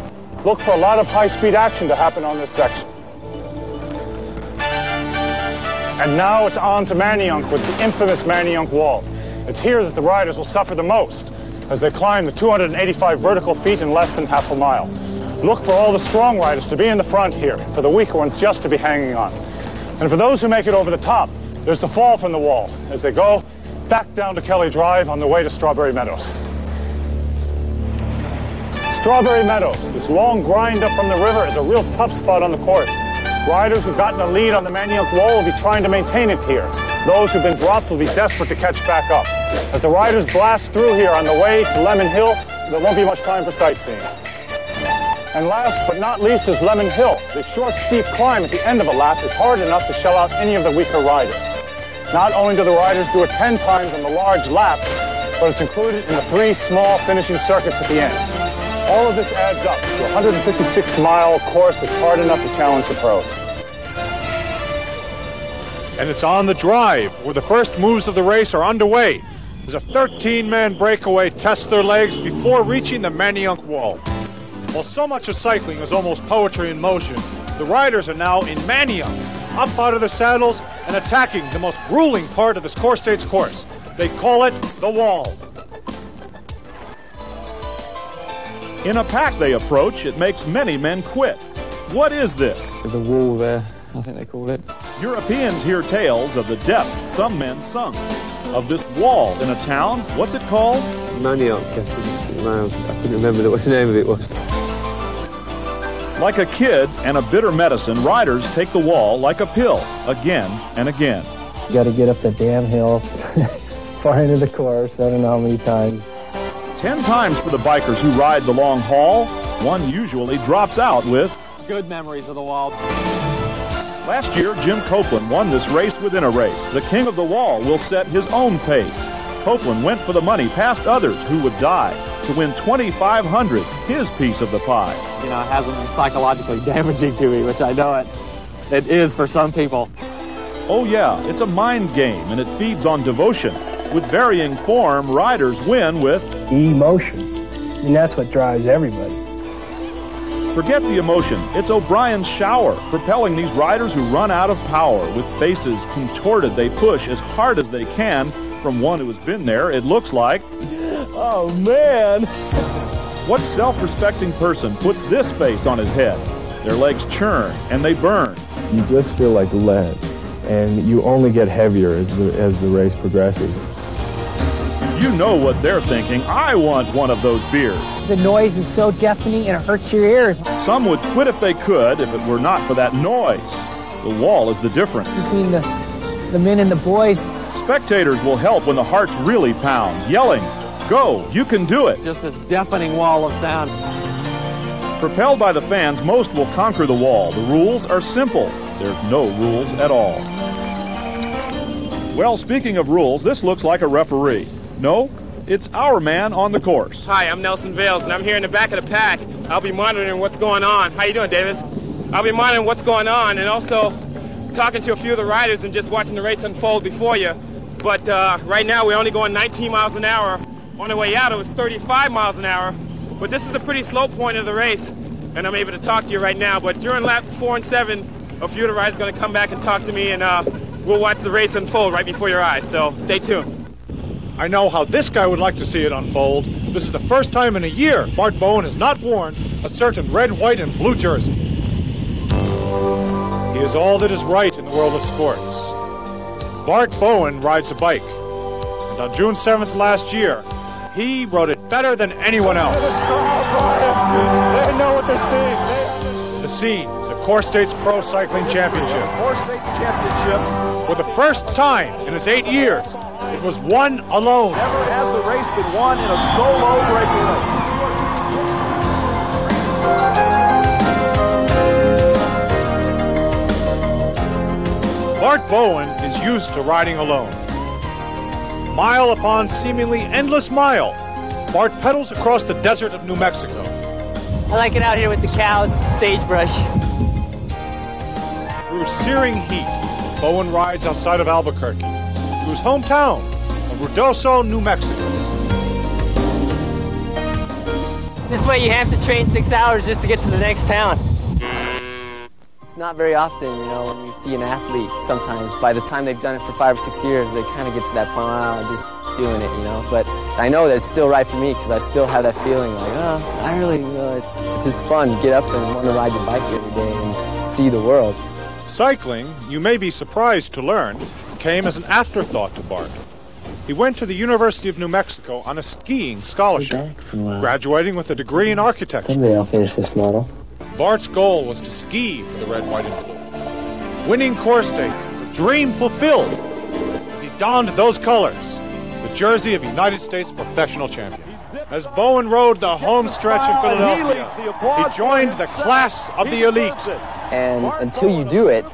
Look for a lot of high-speed action to happen on this section. And now it's on to Manayunk with the infamous Manayunk Wall. It's here that the riders will suffer the most as they climb the 285 vertical feet in less than half a mile. Look for all the strong riders to be in the front here, for the weaker ones just to be hanging on. And for those who make it over the top, there's the fall from the wall as they go back down to Kelly Drive on the way to Strawberry Meadows. Strawberry Meadows, this long grind up from the river, is a real tough spot on the course. Riders who've gotten a lead on the Manayunk Wall will be trying to maintain it here. Those who've been dropped will be desperate to catch back up. As the riders blast through here on the way to Lemon Hill, there won't be much time for sightseeing. And last but not least is Lemon Hill. The short, steep climb at the end of a lap is hard enough to shell out any of the weaker riders. Not only do the riders do it 10 times on the large laps, but it's included in the 3 small finishing circuits at the end. All of this adds up to a 156-mile course that's hard enough to challenge the pros. And it's on the drive where the first moves of the race are underway. As a 13-man breakaway tests their legs before reaching the Manayunk Wall. While so much of cycling is almost poetry in motion, the riders are now in Manayunk, up out of their saddles and attacking the most grueling part of this CoreStates course. They call it the Wall. In a pack they approach, it makes many men quit. What is this? The wall there, I think they call it. Europeans hear tales of the depths some men sunk. Of this wall in a town, what's it called? Manayunk, I couldn't remember what the name of it was. Like a kid and a bitter medicine, riders take the wall like a pill, again and again. You got to get up the damn hill, far into the course, I don't know how many times. 10 times for the bikers who ride the long haul. One usually drops out with good memories of the wall. Last year, Jim Copeland won this race within a race. The king of the wall will set his own pace. Copeland went for the money past others who would die to win $2,500, his piece of the pie. You know, it hasn't been psychologically damaging to me, which I know it is for some people. Oh yeah, it's a mind game, and it feeds on devotion. With varying form, riders win with emotion, and that's what drives everybody. Forget the emotion. It's O'Brien's shower, propelling these riders who run out of power. With faces contorted, they push as hard as they can. From one who has been there, it looks like, oh man! What self-respecting person puts this face on his head? Their legs churn and they burn. You just feel like lead, and you only get heavier as the race progresses. You know what they're thinking. I want one of those beers. The noise is so deafening and it hurts your ears. Some would quit if they could, if it were not for that noise. The wall is the difference. Between the men and the boys. Spectators will help when the hearts really pound, yelling, "Go, you can do it." Just this deafening wall of sound. Propelled by the fans, most will conquer the wall. The rules are simple. There's no rules at all. Well, speaking of rules, this looks like a referee. No, it's our man on the course. Hi, I'm Nelson Vales, and I'm here in the back of the pack. I'll be monitoring what's going on. How you doing, Davis? I'll be monitoring what's going on and also talking to a few of the riders and just watching the race unfold before you. But right now, we're only going 19 miles an hour. On the way out, it was 35 miles an hour. But this is a pretty slow point of the race, and I'm able to talk to you right now. But during lap 4 and 7, a few of the riders are going to come back and talk to me, and we'll watch the race unfold right before your eyes. So stay tuned. I know how this guy would like to see it unfold. This is the first time in a year Bart Bowen has not worn a certain red, white, and blue jersey. He is all that is right in the world of sports. Bart Bowen rides a bike. And on June 7th last year, he rode it better than anyone else. They know what they're seeing. The scene, the CoreStates Pro Cycling Championship. CoreStates Championship. For the first time in its 8 years, it was won alone. Never has the race been won in a solo breaking race. Bart Bowen is used to riding alone. Mile upon seemingly endless mile, Bart pedals across the desert of New Mexico. I like it out here with the cows, sagebrush. Through searing heat, Bowen rides outside of Albuquerque, to his hometown of Ruidoso, New Mexico. This way you have to train 6 hours just to get to the next town. It's not very often, you know, when you see an athlete, sometimes by the time they've done it for 5 or 6 years, they kind of get to that point, I'm just doing it, you know. But I know that it's still right for me because I still have that feeling like, oh, I really, you know, it's just fun to get up and want to ride your bike every day and see the world. Cycling, you may be surprised to learn, came as an afterthought to Bart. He went to the University of New Mexico on a skiing scholarship, graduating with a degree in architecture. Someday I'll finish this model. Bart's goal was to ski for the red, white, and blue. Winning CoreStates was a dream fulfilled as he donned those colors, the jersey of United States professional champion. As Bowen rode the home stretch in Philadelphia, he joined the class of the elite. And until you do it,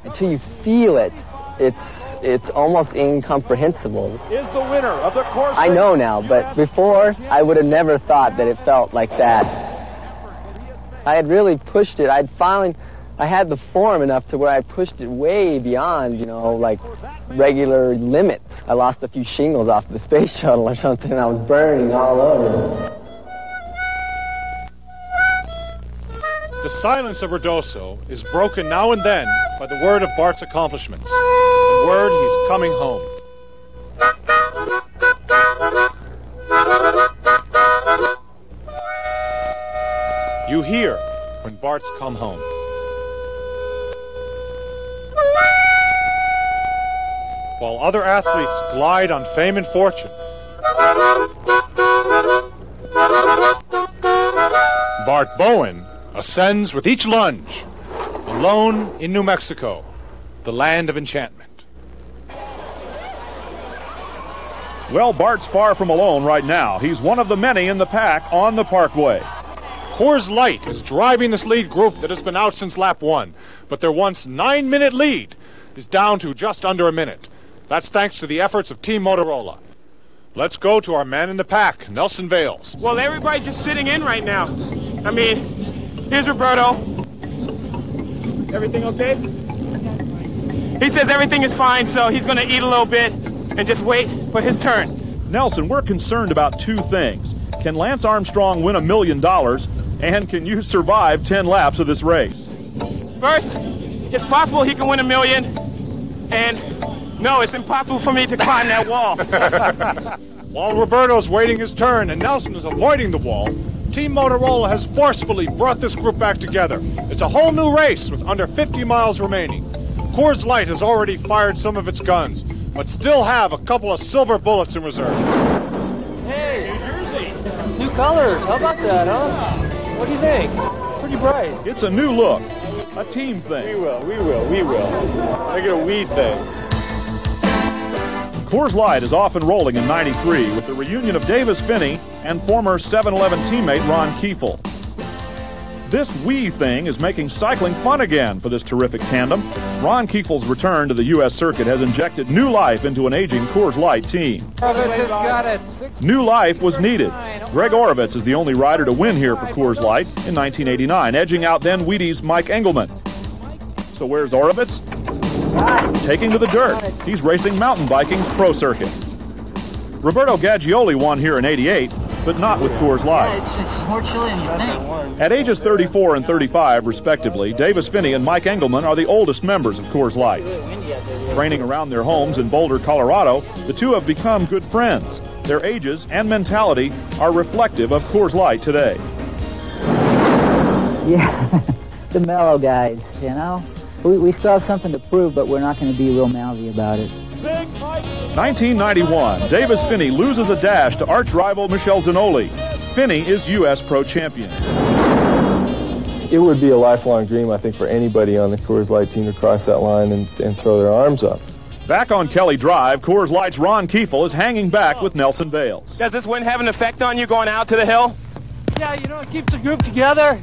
until you feel it, it's almost incomprehensible. Is the winner of the course. I know now, but before I would have never thought that it felt like that. I had really pushed it. I had the form enough to where I pushed it way beyond, you know, like regular limits. I lost a few shingles off the space shuttle or something, and I was burning all over. The silence of Ruidoso is broken now and then by the word of Bart's accomplishments, the word he's coming home. You hear when Bart's come home. While other athletes glide on fame and fortune, Bart Bowen ascends with each lunge, alone in New Mexico, the land of enchantment. Well, Bart's far from alone right now. He's one of the many in the pack on the Parkway. Coors Light is driving this lead group that has been out since lap 1, but their once 9-minute lead is down to just under a minute. That's thanks to the efforts of Team Motorola. Let's go to our man in the pack, Nelson Vales. Well, everybody's just sitting in right now. I mean, here's Roberto. Everything okay? He says everything is fine, so he's going to eat a little bit and just wait for his turn. Nelson, we're concerned about two things. Can Lance Armstrong win $1 million, and can you survive 10 laps of this race? First, it's possible he can win $1 million, and no, it's impossible for me to climb that wall. While Roberto's waiting his turn and Nelson is avoiding the wall, Team Motorola has forcefully brought this group back together. It's a whole new race with under 50 miles remaining. Coors Light has already fired some of its guns, but still have a couple of silver bullets in reserve. Hey, New Jersey. 2 colors. How about that, huh? What do you think? Pretty bright. It's a new look. A team thing. We will. Make it a we thing. Coors Light is off and rolling in 93 with the reunion of Davis Finney and former 7-Eleven teammate Ron Kiefel. This we thing is making cycling fun again for this terrific tandem. Ron Kiefel's return to the U.S. circuit has injected new life into an aging Coors Light team. Orovitz has got it. New life was needed. Greg Orovitz is the only rider to win here for Coors Light in 1989, edging out then Wheaties' Mike Engelman. So where's Orovitz? Taking to the dirt. He's racing mountain biking's pro circuit. Roberto Gaggioli won here in 88, but not with Coors Light. Yeah, it's more chilly than you think. At ages 34 and 35, respectively, Davis Finney and Mike Engelman are the oldest members of Coors Light. Training around their homes in Boulder, Colorado, the two have become good friends. Their ages and mentality are reflective of Coors Light today. Yeah, the mellow guys, you know? We still have something to prove, but we're not going to be real mouthy about it. 1991, Davis Finney loses a dash to arch rival Michel Zanoli. Finney is USPRO champion. It would be a lifelong dream, I think, for anybody on the Coors Light team to cross that line and throw their arms up. Back on Kelly Drive, Coors Light's Ron Kiefel is hanging back with Nelson Vales. Does this wind have an effect on you going out to the hill? Yeah, you know, it keeps the group together.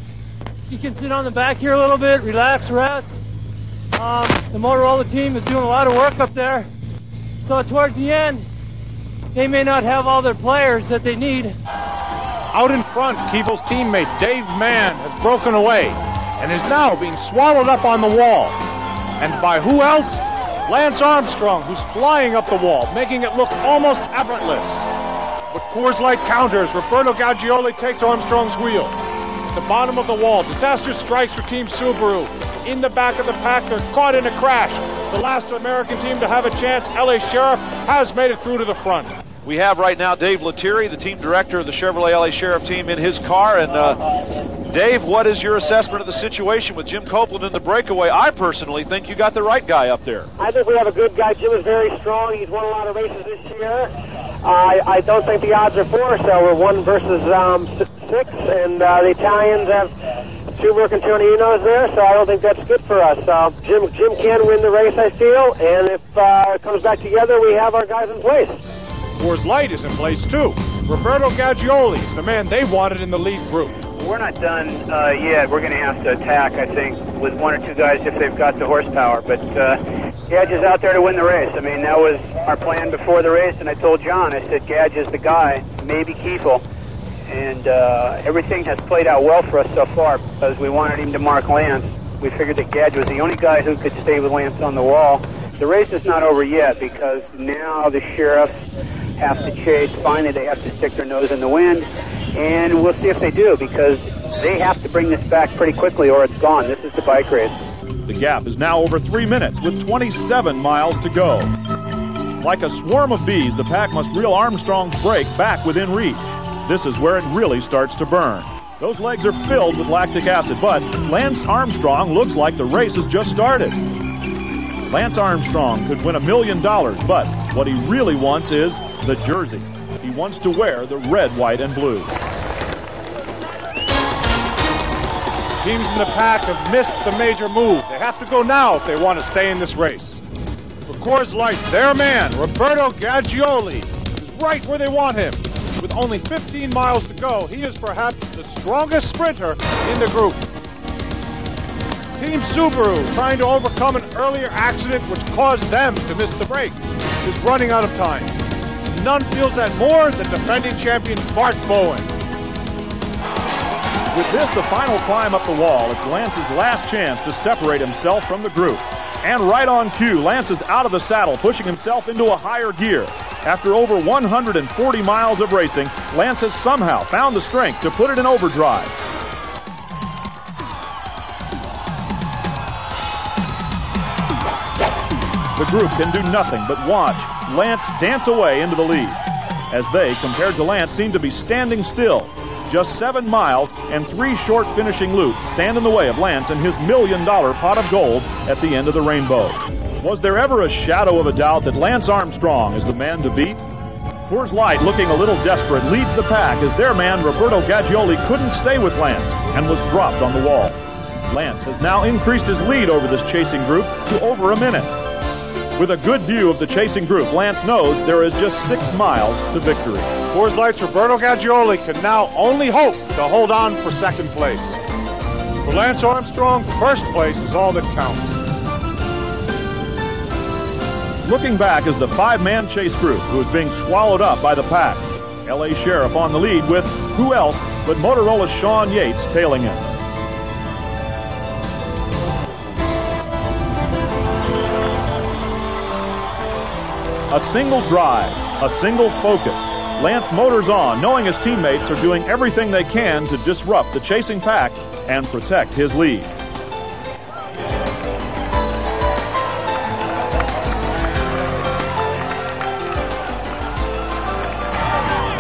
You can sit on the back here a little bit, relax, rest. The Motorola team is doing a lot of work up there. So towards the end, they may not have all their players that they need. Out in front, Kiefel's teammate Dave Mann has broken away and is now being swallowed up on the wall. And by who else? Lance Armstrong, who's flying up the wall, making it look almost effortless. With Coors Light counters, Roberto Gaggioli takes Armstrong's wheel. At the bottom of the wall, disaster strikes for Team Subaru. In the back of the pack, they're caught in a crash. The last American team to have a chance, LA Sheriff, has made it through to the front. We have right now Dave Lettieri, the team director of the Chevrolet LA Sheriff team, in his car. And Dave, what is your assessment of the situation with Jim Copeland in the breakaway? I personally think you got the right guy up there. I think we have a good guy. Jim is very strong. He's won a lot of races this year. I don't think the odds are 4, so we're 1 versus 6, and the Italians have 2 Mercantilinos there, so I don't think that's good for us. Jim can win the race, I feel, and if it comes back together, we have our guys in place. Coors Light is in place, too. Roberto Gaggioli is the man they wanted in the lead group. We're not done yet. We're going to have to attack, I think, with 1 or 2 guys if they've got the horsepower. But Gadge is out there to win the race. I mean, that was our plan before the race, and I told John, I said, Gadge is the guy, maybe Kiefel. And everything has played out well for us so far because we wanted him to mark Lance. We figured that Gadge was the only guy who could stay with Lance on the wall. The race is not over yet because now the Sheriffs have to chase. Finally, they have to stick their nose in the wind. And we'll see if they do because they have to bring this back pretty quickly or it's gone. This is the bike race. The gap is now over 3 minutes with 27 miles to go. Like a swarm of bees, the pack must reel Armstrong's brake back within reach. This is where it really starts to burn. Those legs are filled with lactic acid, but Lance Armstrong looks like the race has just started. Lance Armstrong could win $1 million, but what he really wants is the jersey. He wants to wear the red, white, and blue. Teams in the pack have missed the major move. They have to go now if they want to stay in this race. For Coors Light, their man, Roberto Gaggioli, is right where they want him. With only 15 miles to go, he is perhaps the strongest sprinter in the group. Team Subaru, trying to overcome an earlier accident which caused them to miss the break, is running out of time. None feels that more than defending champion Bart Bowen. With this, the final climb up the wall, it's Lance's last chance to separate himself from the group. And right on cue, Lance is out of the saddle, pushing himself into a higher gear. After over 140 miles of racing, Lance has somehow found the strength to put it in overdrive. The group can do nothing but watch Lance dance away into the lead, as they, compared to Lance, seem to be standing still. Just 7 miles and 3 short finishing loops stand in the way of Lance and his $1 million pot of gold at the end of the rainbow. Was there ever a shadow of a doubt that Lance Armstrong is the man to beat? Coors Light, looking a little desperate, leads the pack as their man Roberto Gaggioli couldn't stay with Lance and was dropped on the wall. Lance has now increased his lead over this chasing group to over a minute. With a good view of the chasing group, Lance knows there is just 6 miles to victory. Coors Light's Roberto Gaggioli can now only hope to hold on for second place. For Lance Armstrong, first place is all that counts. Looking back is the 5-man chase group who is being swallowed up by the pack. LA Sheriff on the lead with who else but Motorola's Sean Yates tailing him. A single drive, a single focus. Lance motors on, knowing his teammates are doing everything they can to disrupt the chasing pack and protect his lead.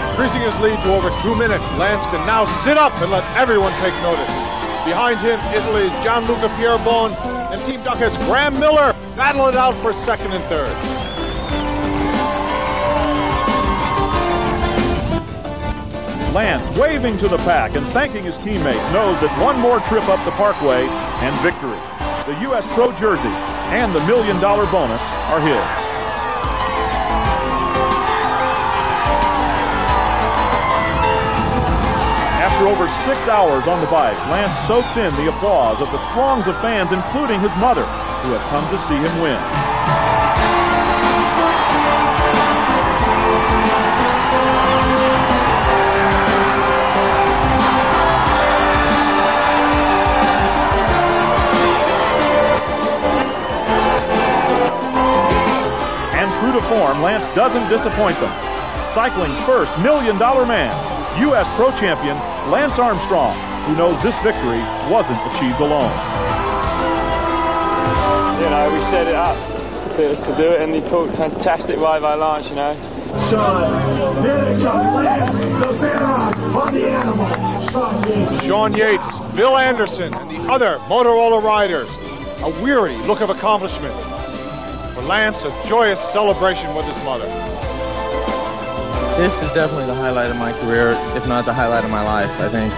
Increasing his lead to over 2 minutes, Lance can now sit up and let everyone take notice. Behind him, Italy's Gianluca Pierbon and Team Duckett's Graham Miller battle it out for second and third. Lance, waving to the pack and thanking his teammates, knows that one more trip up the parkway and victory. The USPRO jersey and the $1 million bonus are his. After over 6 hours on the bike, Lance soaks in the applause of the throngs of fans, including his mother, who have come to see him win. True to form, Lance doesn't disappoint them. Cycling's first $1 million man, USPRO champion Lance Armstrong, who knows this victory wasn't achieved alone. You know, we set it up to do it, and he pulled a fantastic ride by Lance, you know. Sean, here comes Lance, the bear on the animal. Sean Yates, Phil Anderson, and the other Motorola riders. A weary look of accomplishment. For Lance, a joyous celebration with his mother. This is definitely the highlight of my career, if not the highlight of my life. I think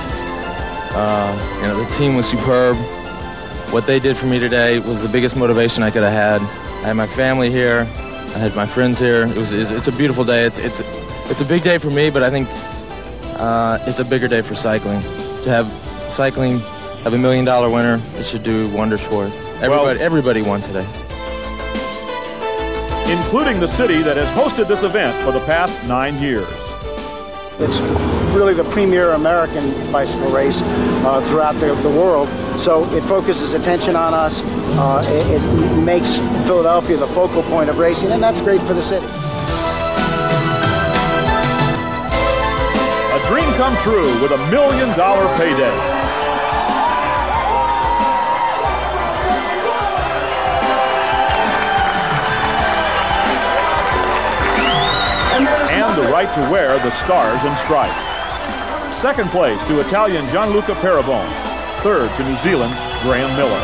the team was superb. What they did for me today was the biggest motivation I could have had. I had my family here. I had my friends here. It's a beautiful day. It's a big day for me, but I think it's a bigger day for cycling. To have cycling have $1 million winner, it should do wonders for it. Everybody won today. Including the city that has hosted this event for the past 9 years. It's really the premier American bicycle race throughout the world, so it focuses attention on us. It makes Philadelphia the focal point of racing, and that's great for the city. A dream come true with $1 million payday. And the right to wear the stars and stripes. Second place to Italian Gianluca Pierbon. Third to New Zealand's Graham Miller.